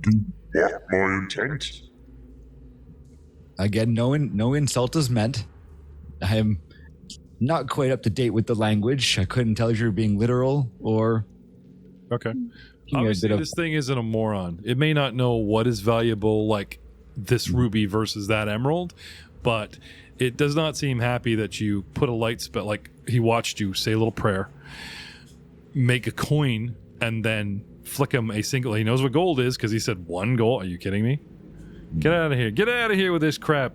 Do you want my intent? Again, no insult is meant. I am not quite up to date with the language. I couldn't tell if you were being literal or... Okay. Obviously, this thing isn't a moron. It may not know what is valuable, like this ruby versus that emerald, but it does not seem happy that you put a light spell. Like he watched you say a little prayer, make a coin, and then flick him a single. He knows what gold is because he said 1 gold. Are you kidding me? Get out of here! Get out of here with this crap!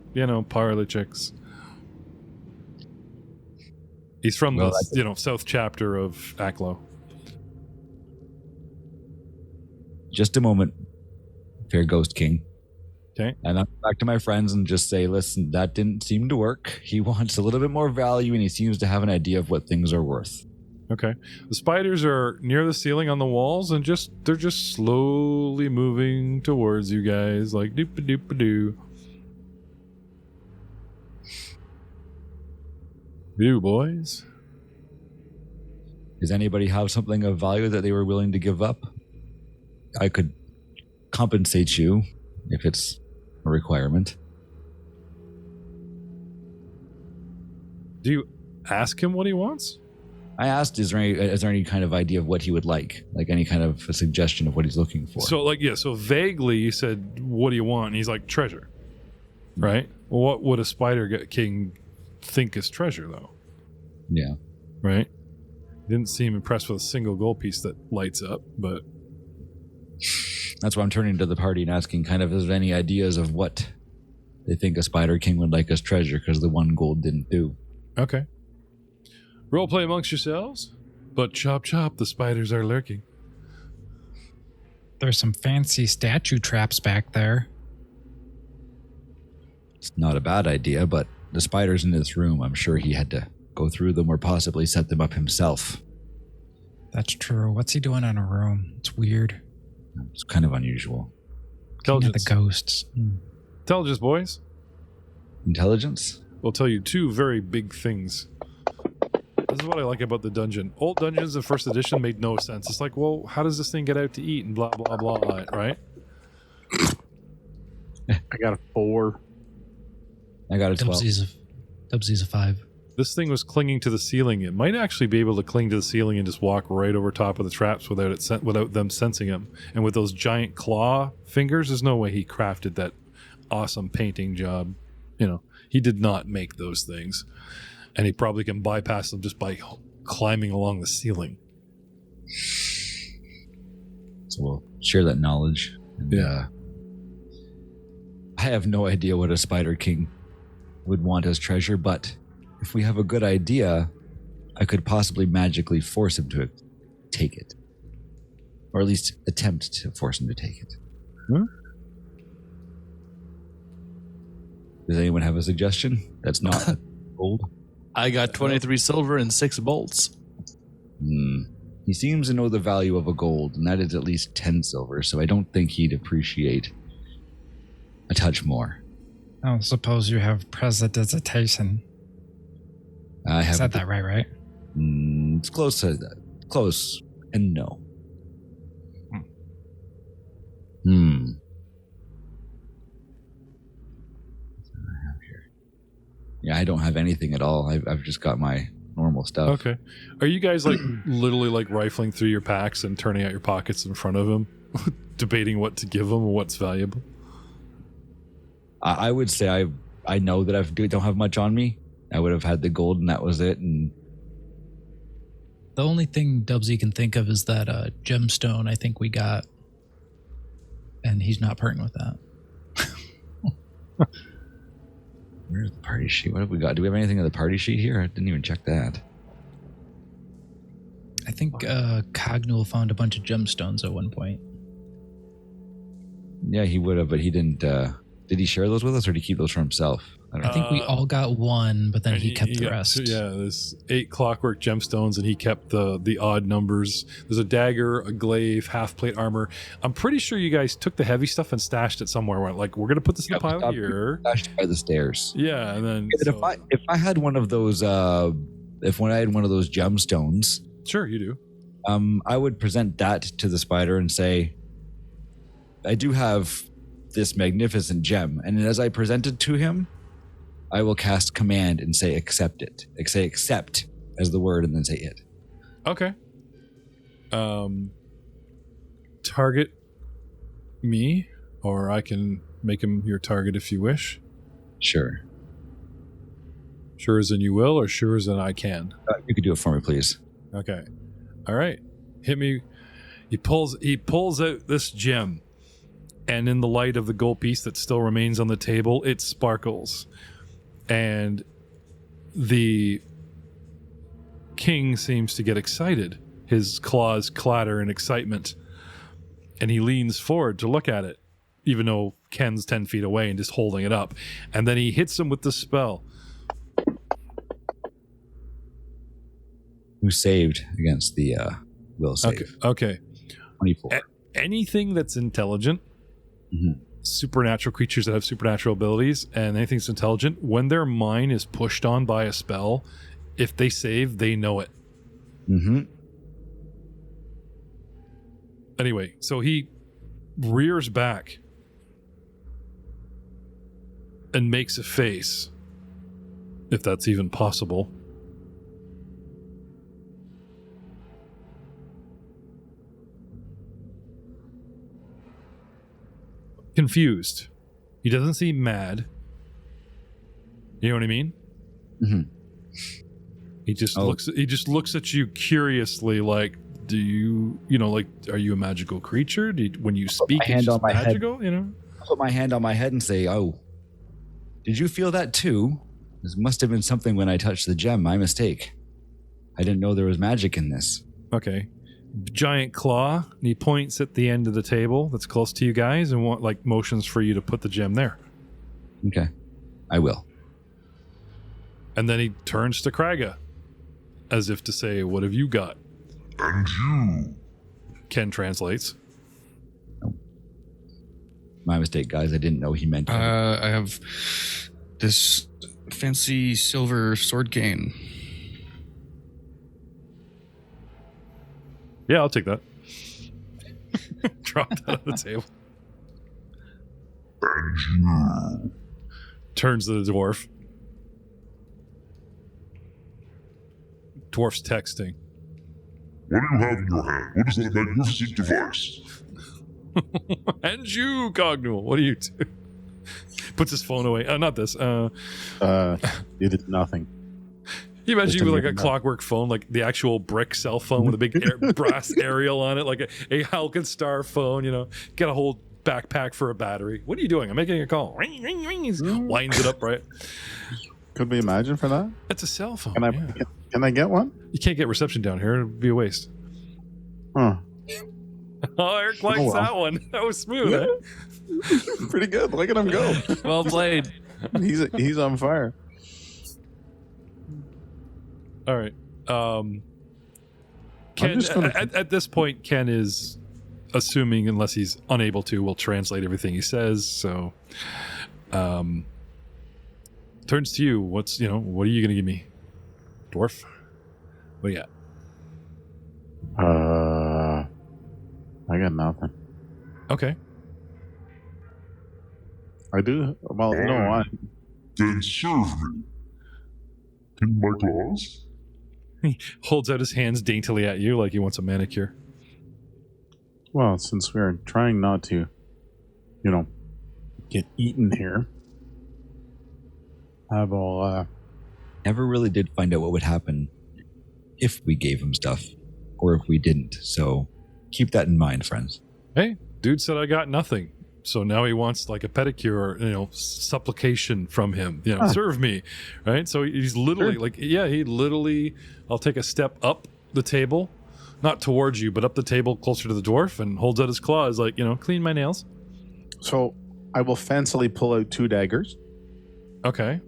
Parlor chicks. He's from the south chapter of Aklo. Just a moment, Fair Ghost King. Okay. And I'm back to my friends and just say, listen, that didn't seem to work. He wants a little bit more value, and he seems to have an idea of what things are worth. Okay. The spiders are near the ceiling on the walls, and they're just slowly moving towards you guys, like doop-a-doop-a-doo. You boys. Does anybody have something of value that they were willing to give up? I could compensate you if it's a requirement. Do you ask him what he wants? I asked, is there any kind of idea of what he would like any kind of a suggestion of what he's looking for? So vaguely you said, what do you want? And he's like, treasure, right? Well, what would a spider king think is treasure, though? Yeah. Right? Didn't seem impressed with a single gold piece that lights up, but... That's why I'm turning to the party and asking is there any ideas of what they think a spider king would like as treasure, because the 1 gold didn't do. Okay. Roleplay amongst yourselves, but chop chop, the spiders are lurking. There's some fancy statue traps back there. It's not a bad idea, but the spiders in this room, I'm sure he had to go through them or possibly set them up himself. That's true. What's he doing in a room? It's weird. It's kind of unusual. Looking at the ghosts. Intelligence, boys. Intelligence? We'll tell you 2 very big things. This is what I like about the dungeon. Old dungeons in first edition made no sense. It's like, well, how does this thing get out to eat and blah, blah, blah, right? I got a 4. I got a 12. Dubsy's a 5. This thing was clinging to the ceiling. It might actually be able to cling to the ceiling and just walk right over top of the traps without them sensing him. And with those giant claw fingers, there's no way he crafted that awesome painting job. He did not make those things. And he probably can bypass them just by climbing along the ceiling. So we'll share that knowledge. And, I have no idea what a spider king would want as treasure, but if we have a good idea, I could possibly magically force him to take it. Or at least attempt to force him to take it. Does anyone have a suggestion that's not gold? I got 23 silver and 6 bolts. He seems to know the value of a gold, and that is at least 10 silver, so I don't think he'd appreciate a touch more. I suppose you have prestidigitation. I have said that right? It's close to that. Close and no. Yeah, I don't have anything at all. I've just got my normal stuff. Okay. Are you guys literally rifling through your packs and turning out your pockets in front of him, debating what to give him and what's valuable? I would say I know that I don't have much on me. I would have had the gold and that was it. And the only thing Dubsy can think of is that gemstone I think we got. And he's not parting with that. Where's the party sheet? What have we got? Do we have anything on the party sheet here? I didn't even check that. I think Cognul found a bunch of gemstones at one point. Yeah, he would have, but he didn't. Did he share those with us, or did he keep those for himself? I think we all got one, but then he kept the rest. Yeah, there's 8 clockwork gemstones, and he kept the odd numbers. There's a dagger, a glaive, half plate armor. I'm pretty sure you guys took the heavy stuff and stashed it somewhere. We're gonna put this in the pile here. Stashed by the stairs. Yeah, and then if I had one of those, if I had one of those gemstones, sure you do. I would present that to the spider and say, I do have this magnificent gem, and as I present it to him, I will cast command and say accept it. Say accept as the word and then say it. Okay. target me, or I can make him your target if you wish. Sure. Sure as in you will, or sure as in I can? You could do it for me, please. Okay. All right. Hit me. He pulls out this gem, and in the light of the gold piece that still remains on the table, it sparkles. And the king seems to get excited. His claws clatter in excitement. And he leans forward to look at it, even though Ken's 10 feet away and just holding it up. And then he hits him with the spell. Who saved against the will save? Okay. 24. Anything that's intelligent, supernatural creatures that have supernatural abilities, and anything that's intelligent, when their mind is pushed on by a spell, if they save, they know it. Mm-hmm. Anyway, so he rears back and makes a face, if that's even possible. Confused. He doesn't seem mad. You know what I mean? Mm-hmm. He just looks at you curiously, like, do you like, are you a magical creature? When you speak, it's just magical, I put my hand on my head and say, "Oh, did you feel that too? This must have been something when I touched the gem. My mistake. I didn't know there was magic in this." Okay. Giant claw, and he points at the end of the table that's close to you guys and motions for you to put the gem there. Okay. I will. And then he turns to Kraga, as if to say, "What have you got?" And you. Ken translates. My mistake, guys. I didn't know he meant I have this fancy silver sword cane. Yeah, I'll take that. Dropped out of the table. And you. Turns to the dwarf. Dwarf's texting. What do you have in your hand? What is that magnificent device? And you, Cognul, what do you do? Puts his phone away. Not this. You did nothing. You imagine you with like a clockwork phone, like the actual brick cell phone with a big brass aerial on it, like a Halkenstar phone, get a whole backpack for a battery. What are you doing? I'm making a call. Ring, ring, ring. He winds it up, right? Could we imagine for that? It's a cell phone. Can I get one? You can't get reception down here. It'd be a waste. Huh. Oh, Eric likes that one. That was smooth. Eh? Pretty good. Look at him go. Well played. He's on fire. All right. Ken, at this point, Ken is assuming, unless he's unable to, will translate everything he says. So, turns to you. What are you going to give me, dwarf? What do you got? I got nothing. Okay. I do. Well, no. Then serve me. In my claws? He holds out his hands daintily at you like he wants a manicure. Well, since we're trying not to, get eaten here, I will. Never really did find out what would happen if we gave him stuff or if we didn't. So keep that in mind, friends. Hey, dude said I got nothing. So now he wants like a pedicure, supplication from him, serve me, right? So he's literally I'll take a step up the table, not towards you, but up the table closer to the dwarf, and holds out his claws like, clean my nails. So I will fancily pull out 2 daggers. Okay.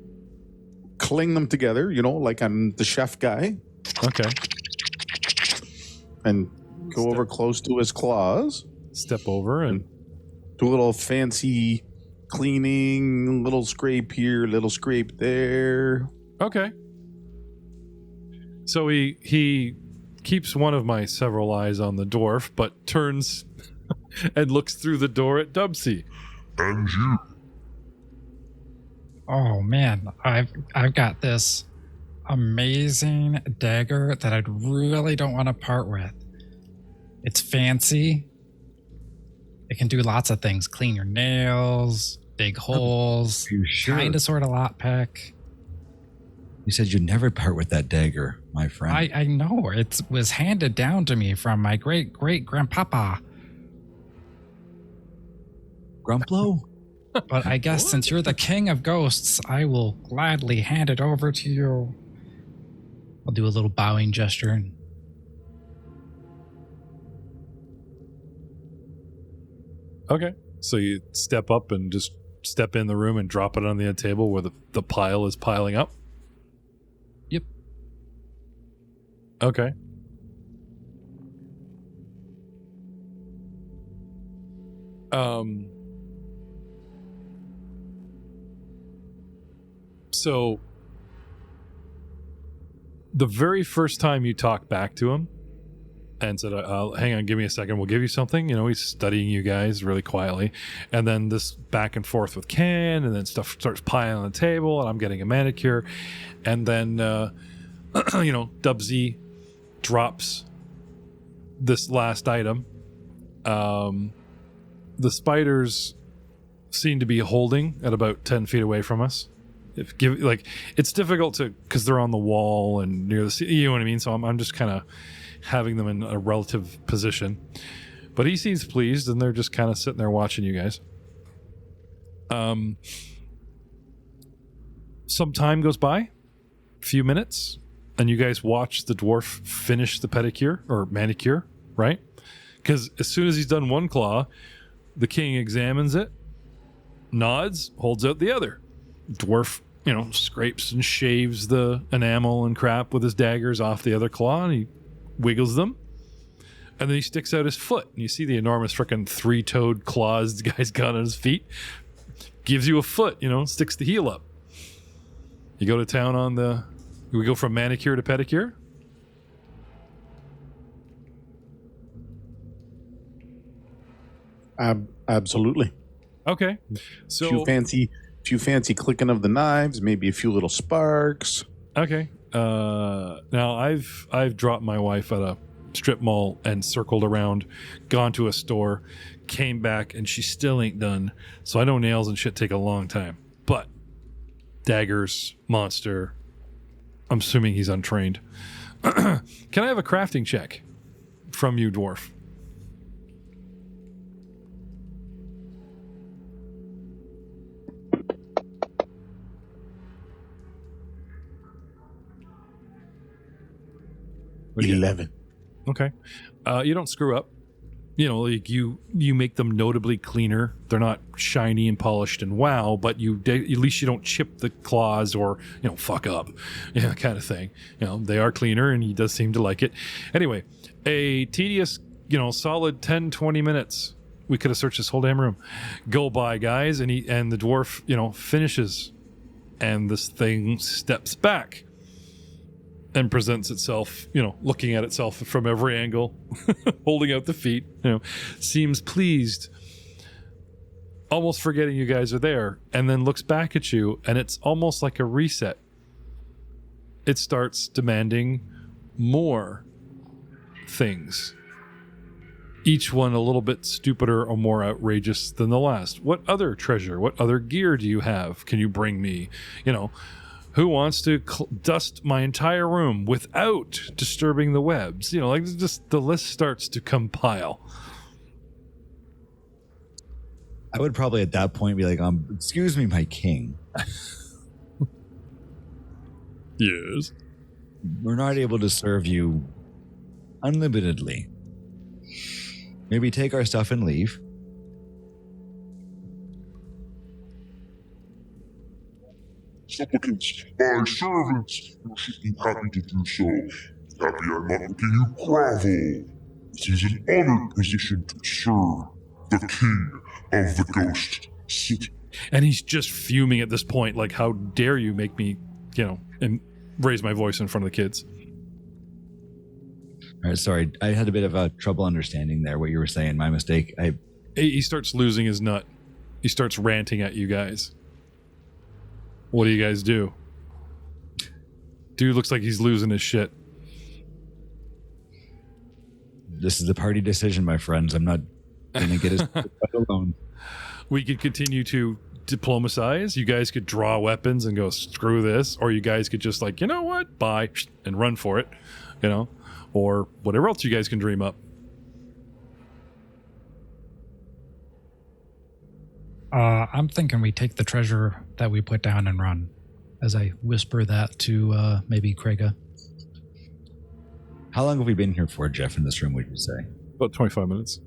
Cling them together, like I'm the chef guy. Okay. And go over close to his claws. Step over and do a little fancy cleaning, little scrape here, little scrape there. Okay. So he keeps one of my several eyes on the dwarf, but turns and looks through the door at Dubsy. And you. Oh man, I've got this amazing dagger that I really don't want to part with. It's fancy. It can do lots of things. Clean your nails, dig holes, you sure? kind of sort of lockpick. You said you'd never part with that dagger, my friend. I know. It was handed down to me from my great-great-grandpapa. Grumplo? But I guess since you're the king of ghosts, I will gladly hand it over to you. I'll do a little bowing gesture. And Okay. So you step up and just step in the room and drop it on the table where the pile is piling up? Yep. Okay. So the very first time you talk back to him and said, hang on, give me a second, we'll give you something. You know, he's studying you guys really quietly. And then this back and forth with Ken, and then stuff starts piling on the table, and I'm getting a manicure. And then, Dubsy drops this last item. The spiders seem to be holding at about 10 feet away from us. It's difficult to, because they're on the wall and near the, you know what I mean? So I'm just kind of having them in a relative position. But he seems pleased, and they're just kind of sitting there watching you guys. Some time goes by, a few minutes, and you guys watch the dwarf finish the pedicure or manicure, right? Because as soon as he's done one claw, the king examines it, nods, holds out the other. Dwarf, scrapes and shaves the enamel and crap with his daggers off the other claw, and he wiggles them. And then he sticks out his foot, and you see the enormous frickin' 3-toed claws the guy's got on his feet. Gives you a foot, sticks the heel up. You go to town on we go from manicure to pedicure? Absolutely. Okay. So few fancy clicking of the knives, maybe a few little sparks. Okay. Now I've dropped my wife at a strip mall and circled around, gone to a store, came back, and she still ain't done. So I know nails and shit take a long time. But daggers, monster, I'm assuming he's untrained. Can I have a crafting check from you, dwarf? What 11. Okay. You don't screw up. You make them notably cleaner. They're not shiny and polished and wow, but at least you don't chip the claws or, fuck up, kind of thing. They are cleaner, and he does seem to like it. Anyway, a tedious, solid 10, 20 minutes. We could have searched this whole damn room. Go by, guys, and the dwarf, finishes, and this thing steps back and presents itself, looking at itself from every angle, holding out the feet, seems pleased, almost forgetting you guys are there, and then looks back at you, and it's almost like a reset. It starts demanding more things, each one a little bit stupider or more outrageous than the last. What other treasure, what other gear do you have? Can you bring me? Who wants to dust my entire room without disturbing the webs? Just the list starts to compile. I would probably at that point be like, excuse me, my king. Yes. We're not able to serve you unlimitedly. Maybe take our stuff and leave. Supplicants, my servants, you should be happy to do so. Happy I'm not making you grovel. It is an honored position to serve the king of the ghost city. And he's just fuming at this point, like, how dare you make me, and raise my voice in front of the kids. All right, sorry, I had a bit of trouble understanding there what you were saying. My mistake. He starts losing his nut. He starts ranting at you guys. What do you guys do? Dude looks like he's losing his shit. This is a party decision, my friends. I'm not Gonna get his alone. We could continue to diplomatize. You guys could draw weapons and go, screw this. Or you guys could just like, you know what? Bye. And run for it. You know? Or whatever else you guys can dream up. I'm thinking we take the treasure that we put down and run. As I whisper that to maybe Craiga. How long have we been here for, Jeff, in this room, would you say? About 25 minutes.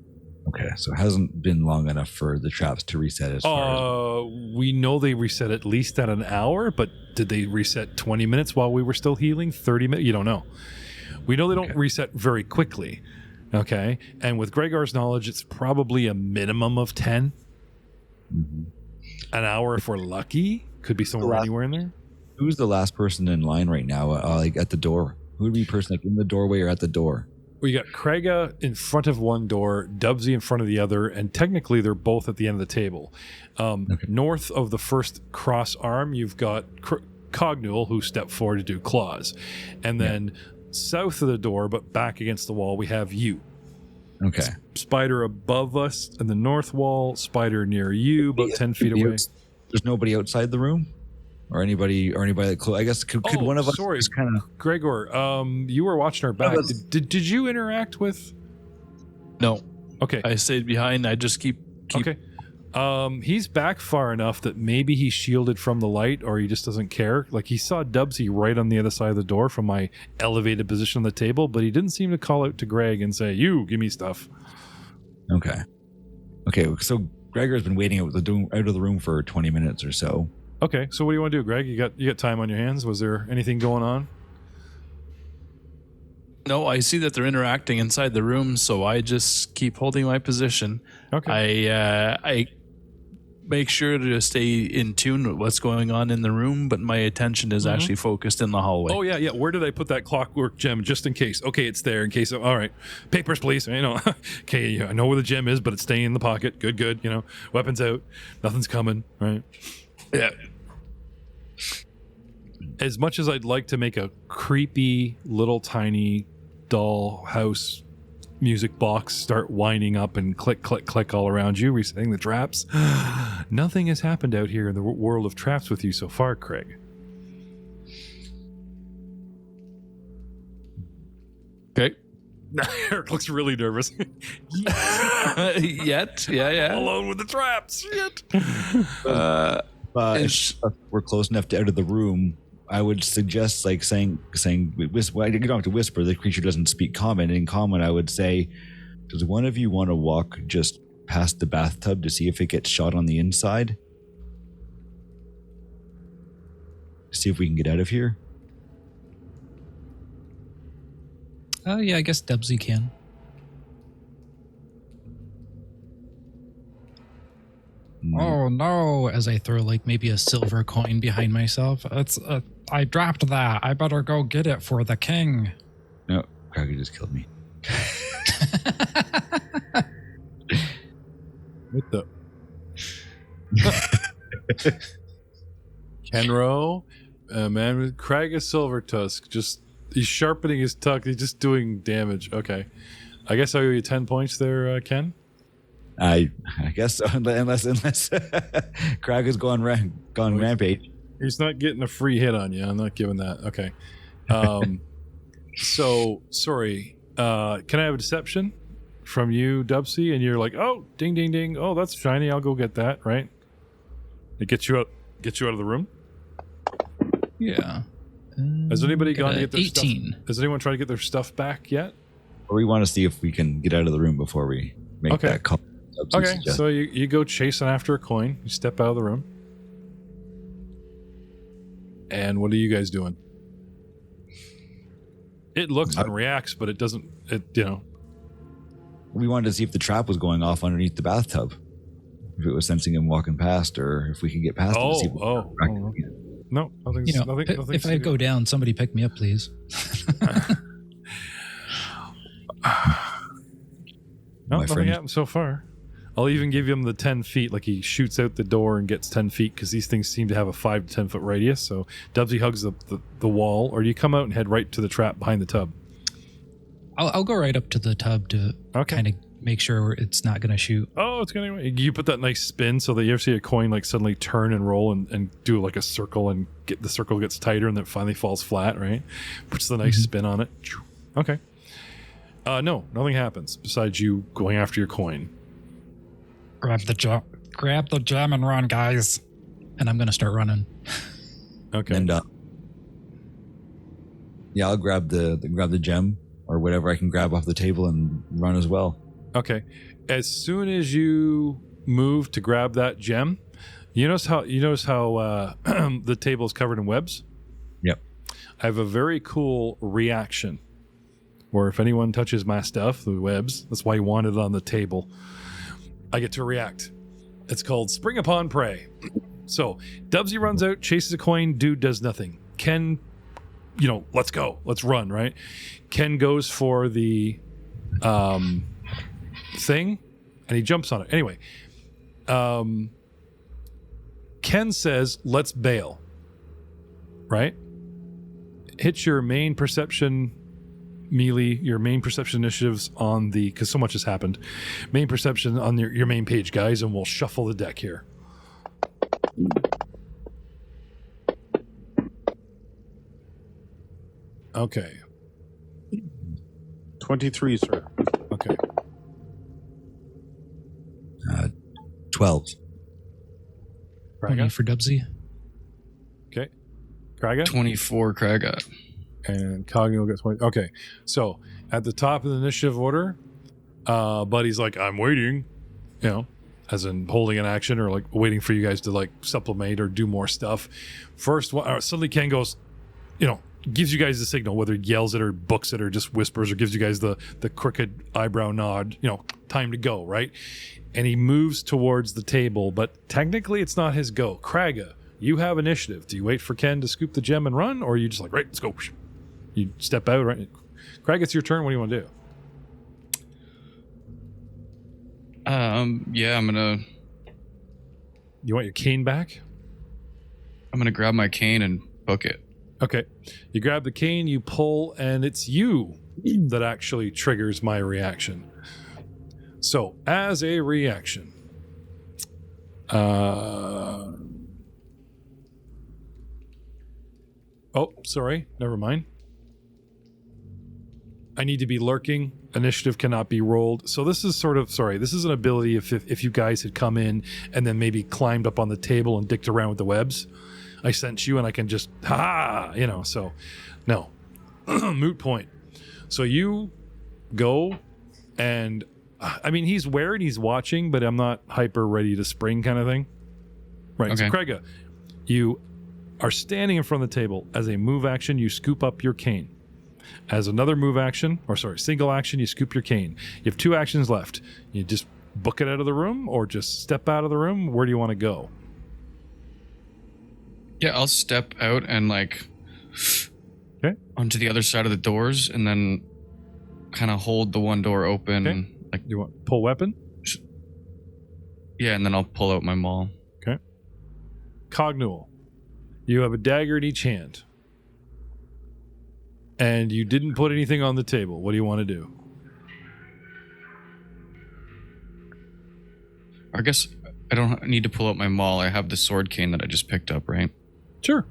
Okay, so it hasn't been long enough for the traps to reset as far as... We know they reset at least at an hour, but did they reset 20 minutes while we were still healing? 30 minutes? You don't know. We know they don't reset very quickly, okay? And with Gregor's knowledge, it's probably a minimum of 10. Mm-hmm. An hour if we're lucky. Could be somewhere anywhere in there. Who's the last person in line right now, like at the door? Who would be the person like in the doorway or at the door? We got Craiga in front of one door, Dubsy in front of the other, and technically they're both at the end of the table. North of the first cross arm, you've got Cognul, who stepped forward to do claws. And then south of the door, but back against the wall, we have you. Okay. Spider above us in the north wall, spider near you, about 10 feet away. There's nobody outside the room? Or anybody that close? I guess could one of us just kind of... Gregor, you were watching our back. Did you interact with... No. Okay. I stayed behind. I just keep... Okay. He's back far enough that maybe he's shielded from the light or he just doesn't care. Like he saw Dubsy right on the other side of the door from my elevated position on the table, but he didn't seem to call out to Greg and say, you, give me stuff. Okay, so Gregor's been waiting out of the room for 20 minutes or so. Okay, so what do you want to do, Greg? You got time on your hands? Was there anything going on? No, I see that they're interacting inside the room, so I just keep holding my position. Okay. I make sure to stay in tune with what's going on in the room, but my attention is actually focused in the hallway. Oh, yeah. Where did I put that clockwork gem just in case? Okay, it's there in case of... All right. Papers, please. You know, okay, I know where the gem is, but it's staying in the pocket. Good. You know, weapons out. Nothing's coming, right? Yeah. As much as I'd like to make a creepy little tiny doll house music box start winding up and click, click, click all around you, resetting the traps, nothing has happened out here in the world of traps with you so far, Craig. Okay. Eric looks really nervous. Yet? Yeah. Alone with the traps. Yet. If we're close enough to out of the room, I would suggest like saying whisper. You don't have to whisper. The creature doesn't speak common. In common, I would say, does one of you want to walk just past the bathtub to see if it gets shot on the inside? See if we can get out of here. Oh, yeah, I guess Dubsy can. Oh no, as I throw like maybe a silver coin behind myself. I dropped that. I better go get it for the king. No, Kraken just killed me. What the? Kenro, man with Crag of Silver Tusk, he's sharpening his tusk, he's just doing damage. Okay. I guess I owe you 10 points there, Ken? I guess so, unless Crag has gone rampage. He's not getting a free hit on you. I'm not giving that. Okay. So, sorry. Can I have a deception from you, Dubsy? And you're like, oh, ding, ding, ding. Oh, that's shiny. I'll go get that, right? It gets you out of the room? Yeah. Has anybody gone to get their 18. stuff? Has anyone tried to get their stuff back yet? Or we want to see if we can get out of the room before we make that call. Okay, so you go chasing after a coin. You step out of the room. And what are you guys doing? It looks and reacts, but it doesn't, We wanted to see if the trap was going off underneath the bathtub. If it was sensing him walking past, or if we could get past it. No, nothing's, nothing. If I go down, somebody pick me up, please. No, nothing happened so far. I'll even give him the 10 feet, like he shoots out the door and gets 10 feet, because these things seem to have a 5 to 10 foot radius. So Dubsy hugs the wall, or do you come out and head right to the trap behind the tub? I'll go right up to the tub to kind of make sure it's not going to shoot. Oh, it's going to. You put that nice spin so that you ever see a coin like suddenly turn and roll and do like a circle and the circle gets tighter and then finally falls flat, right? Puts the nice spin on it. Okay. No, nothing happens besides you going after your coin. Grab the gem and run, guys. And I'm going to start running. Okay. And yeah, I'll grab the gem or whatever I can grab off the table and run as well. Okay. As soon as you move to grab that gem, you notice how the table is covered in webs? Yep. I have a very cool reaction where if anyone touches my stuff, the webs, that's why you want it on the table, I get to react. It's called Spring Upon Prey. So Dubsy runs out, chases a coin, dude does nothing. Ken, let's go. Let's run, right? Ken goes for the thing and he jumps on it. Anyway, Ken says, let's bail. Right? Hit your main perception melee, your main perception initiatives on the, because so much has happened, main perception on your main page, guys, and we'll shuffle the deck here. Okay. 23, sir. Okay. 12. 20 for Dubsy. Okay. Kraga? 24 Kraga. And Cognitive gets 20. Okay. So at the top of the initiative order, Buddy's like, I'm waiting, as in holding an action or like waiting for you guys to like supplement or do more stuff. First one, suddenly Ken goes, gives you guys the signal, whether he yells it or books it or just whispers or gives you guys the crooked eyebrow nod, time to go, right? And he moves towards the table, but technically it's not his go. Kraga, you have initiative. Do you wait for Ken to scoop the gem and run, or are you just like, right, let's go? You step out, right? Kraga, it's your turn. What do you want to do? Yeah, You want your cane back? I'm gonna grab my cane and book it. Okay. You grab the cane, you pull, and it's you that actually triggers my reaction. So, as a reaction, oh, sorry. Never mind. I need to be lurking. Initiative cannot be rolled. So this is this is an ability if you guys had come in and then maybe climbed up on the table and dicked around with the webs. I sense you and I can just, so no. Moot point. So you go and, he's wearing, he's watching, but I'm not hyper ready to spring kind of thing. Right. Okay. So Kraga, you are standing in front of the table. As a move action, you scoop up your cane. As another move action, single action, you scoop your cane. You have 2 actions left. You just book it out of the room or just step out of the room. Where do you want to go? Yeah, I'll step out and onto the other side of the doors and then kind of hold the one door open. Okay. You want pull weapon? Yeah, and then I'll pull out my maul. Okay. Cognual, you have a dagger in each hand. And you didn't put anything on the table. What do you want to do? I guess I don't need to pull out my maul. I have the sword cane that I just picked up, right? Sure.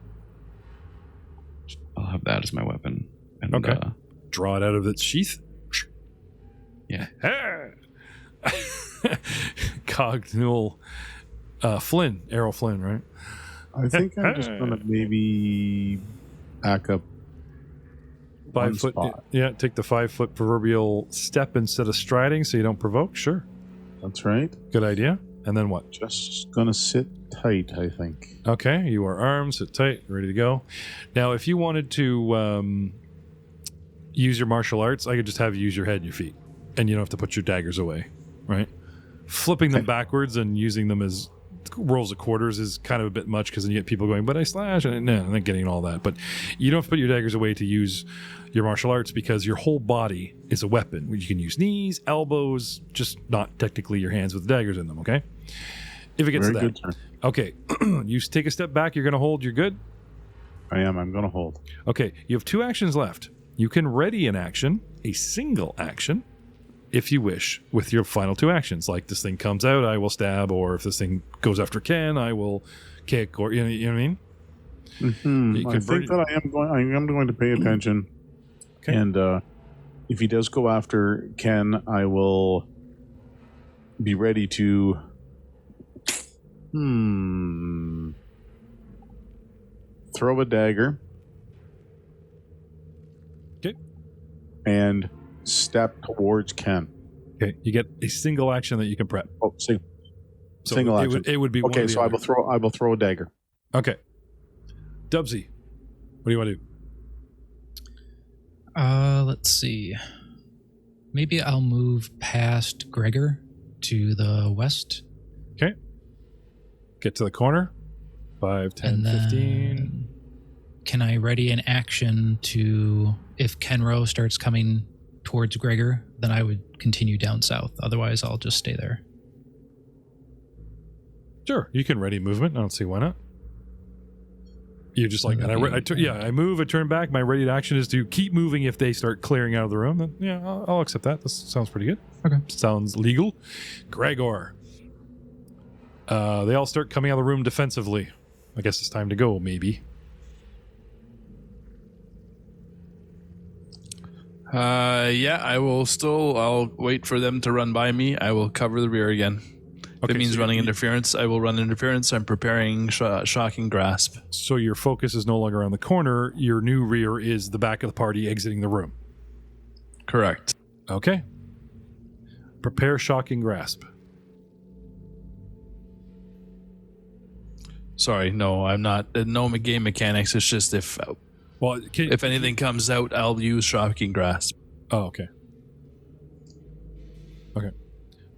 I'll have that as my weapon. And, okay. Draw it out of its sheath. Yeah. Cognual Flynn, Errol Flynn, right? I think I'm just going to maybe back up 5 foot. spot. Yeah, take the 5 foot proverbial step instead of striding so you don't provoke. Sure. That's right. Good idea. And then what? Just going to sit tight, I think. Okay, you are armed, sit tight, ready to go. Now, if you wanted to use your martial arts, I could just have you use your head and your feet. And you don't have to put your daggers away, right? Flipping them backwards and using them as rolls of quarters is kind of a bit much because then you get people going, but I slash, and I'm not getting all that. But you don't have to put your daggers away to use your martial arts because your whole body is a weapon. You can use knees, elbows, just not technically your hands with daggers in them, okay? If it gets Very to good, that. sir. Okay, you take a step back, you're going to hold, you're good? I am. I'm going to hold. Okay, you have 2 actions left. You can ready an action, a single action, if you wish, with your final 2 actions. Like this thing comes out, I will stab, or if this thing goes after Ken, I will kick, or you know what I mean. Mm-hmm. I think that I am going to pay attention. Okay. And if he does go after Ken, I will be ready to. Throw a dagger. Okay. And step towards Ken. Okay, you get a single action that you can prep. Oh, So single action. It would be one okay. or the So other. I will throw a dagger. Okay. Dubsy, what do you want to do? Let's see. Maybe I'll move past Gregor to the west. Okay. Get to the corner. 5, 10, And then 15. Can I ready an action to, if Kenro starts coming towards Gregor, then I would continue down south. Otherwise, I'll just stay there. Sure, you can ready movement. I don't see why not. You're just like, and I move, I turn back. My ready action is to keep moving if they start clearing out of the room. Then, yeah, I'll accept that. This sounds pretty good. Okay. Sounds legal. Gregor. They all start coming out of the room defensively. I guess it's time to go, maybe. Yeah, I'll wait for them to run by me. I will cover the rear again. If it means running interference, I will run interference. I'm preparing shocking grasp. So your focus is no longer on the corner. Your new rear is the back of the party exiting the room. Correct. Okay. Prepare shocking grasp. Sorry, no, I'm not. No game mechanics. It's just if anything comes out, I'll use shocking grasp. Oh, okay. Okay.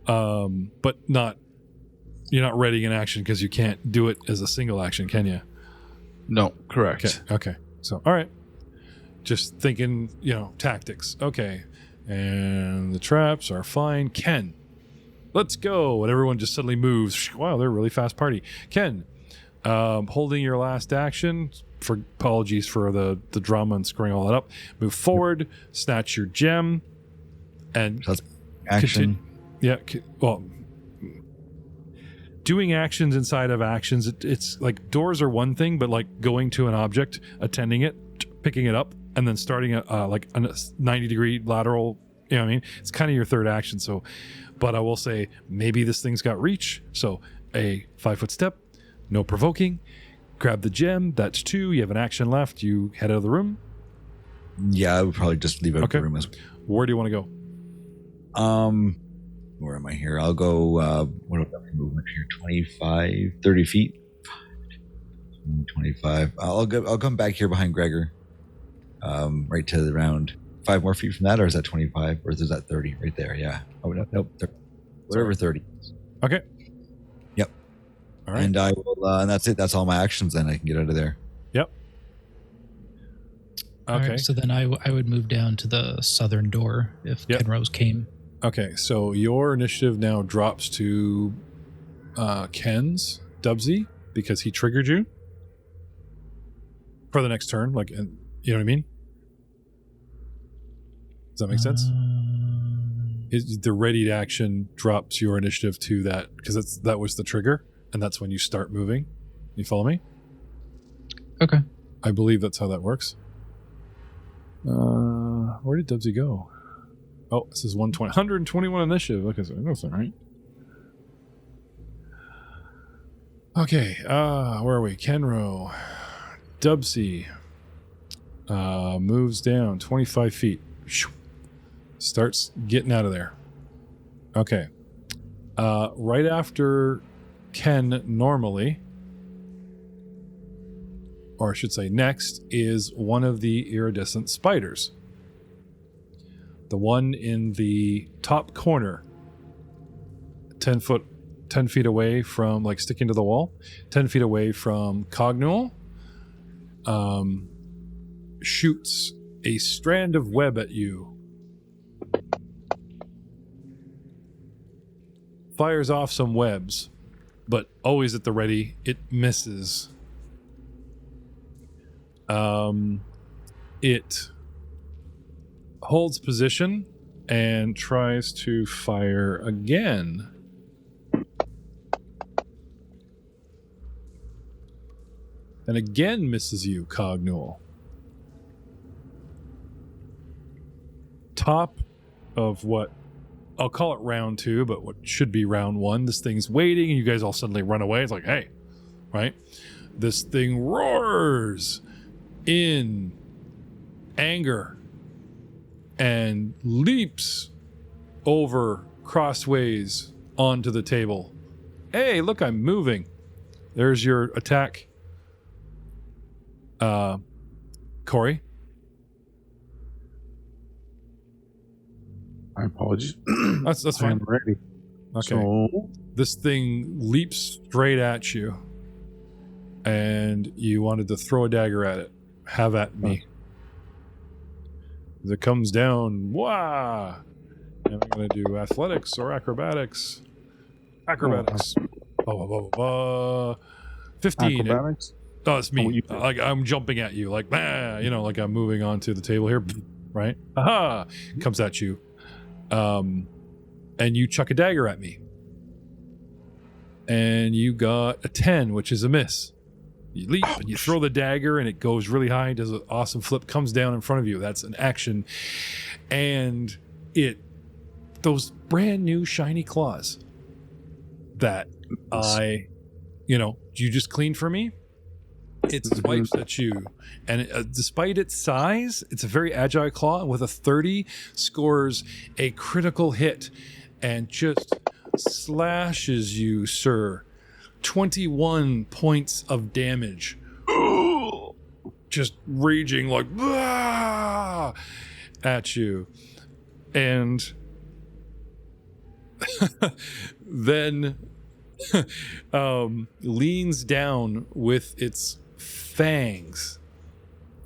But you're not readying an action because you can't do it as a single action, can you? No, correct. Okay. So, all right. Just thinking, tactics. Okay. And the traps are fine. Ken, let's go. And everyone just suddenly moves. Wow, they're a really fast party. Ken, holding your last action. Apologies for the drama and screwing all that up. Move forward, snatch your gem, and That's action. Doing actions inside of actions, it's like doors are one thing, but like going to an object, attending it, picking it up, and then starting a 90-degree lateral, you know what I mean? It's kind of your third action. So, but I will say maybe this thing's got reach. So a 5-foot step, no provoking, grab the gem. That's 2. You have an action left. You head out of the room. Yeah, I would probably just leave out the room as well. Where do you want to go? Where am I here? I'll go, what about my movement here? 25, 30 feet? 25. I'll come back here behind Gregor. Right to around 5 more feet from that, or is that 25? Or is that 30 right there? Yeah. Oh, no, nope. 30. Whatever 30. Okay. Yep. All right. And I will, and that's it. That's all my actions then. I can get out of there. Yep. All Okay. right, so then I would move down to the southern door if Kenrose came. Okay, so your initiative now drops to Ken's, Dubsy, because he triggered you for the next turn. Like, you know what I mean? Does that make sense? The readied action drops your initiative to that, because that was the trigger, and that's when you start moving. You follow me? Okay. I believe that's how that works. Where did Dubsy go? Oh, this is 121 initiative. Okay, so that's all right. Okay, where are we? Kenro. Dubsy moves down 25 feet. Starts getting out of there. Okay. Right after Ken normally, or I should say next, is one of the iridescent spiders. The one in the top corner, 10 feet away from, like, sticking to the wall, 10 feet away from Cognual, shoots a strand of web at you. Fires off some webs, but always at the ready, it misses. It holds position and tries to fire again. And again misses you, Cognual. Top of what I'll call it round 2, but what should be round 1. This thing's waiting, and you guys all suddenly run away. It's like, hey, right? This thing roars in anger and leaps over crossways onto the table. Hey, look, I'm moving. There's your attack. Corey? My apologies. That's I fine. am ready. Okay. So, This thing leaps straight at you, and you wanted to throw a dagger at it. Have at me. As it comes down, wah! And I'm going to do athletics or acrobatics. Acrobatics. 15. acrobatics. Oh, it's Oh, me. you- Like I'm jumping at you, like like I'm moving onto the table here, right? Aha! Comes at you, and you chuck a dagger at me, and you got a 10, which is a miss. You leap and you throw the dagger, and it goes really high, does an awesome flip, comes down in front of you. That's an action, and those brand new shiny claws that you just cleaned for me. It swipes at you, and despite its size, it's a very agile claw. With a 30, scores a critical hit and just slashes you, sir. 21 points of damage. Just raging like at you. And then leans down with its fangs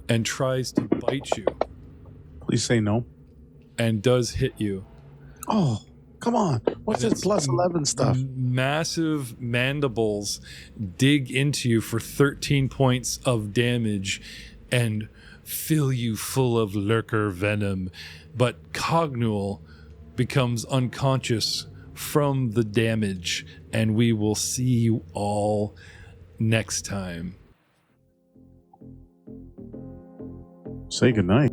and tries to bite you, Please say no. and does hit you. Oh, come on. What's And this its plus 11 stuff? Massive mandibles dig into you for 13 points of damage and fill you full of lurker venom. But Cognual becomes unconscious from the damage, and we will see you all next time. Say goodnight.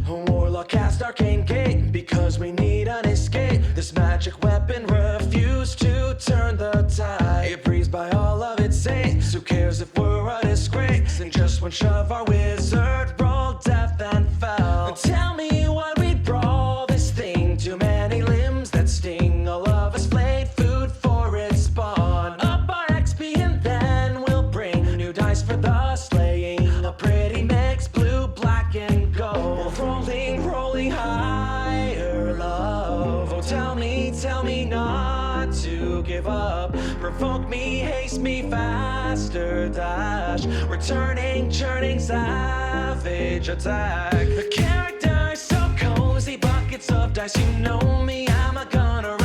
Warlock cast arcane gate because we need an escape. This magic weapon refused to turn the tide. It breathes by all of its saints. Who cares if we're a disgrace? In just one shove, our wizard rolled death and fell. Tell me why we brawl this thing. Too many limbs that sting. All of us played food for its spawn. Up our XP and then we'll bring new dice for the slaying. A pretty mix, blue, black, and gold. Rolling higher, love. Oh, tell me not to give up. Provoke me, haste me, faster dash. Returning, churning, savage attack. The character is so cozy, buckets of dice. You know me, I'm a gunner.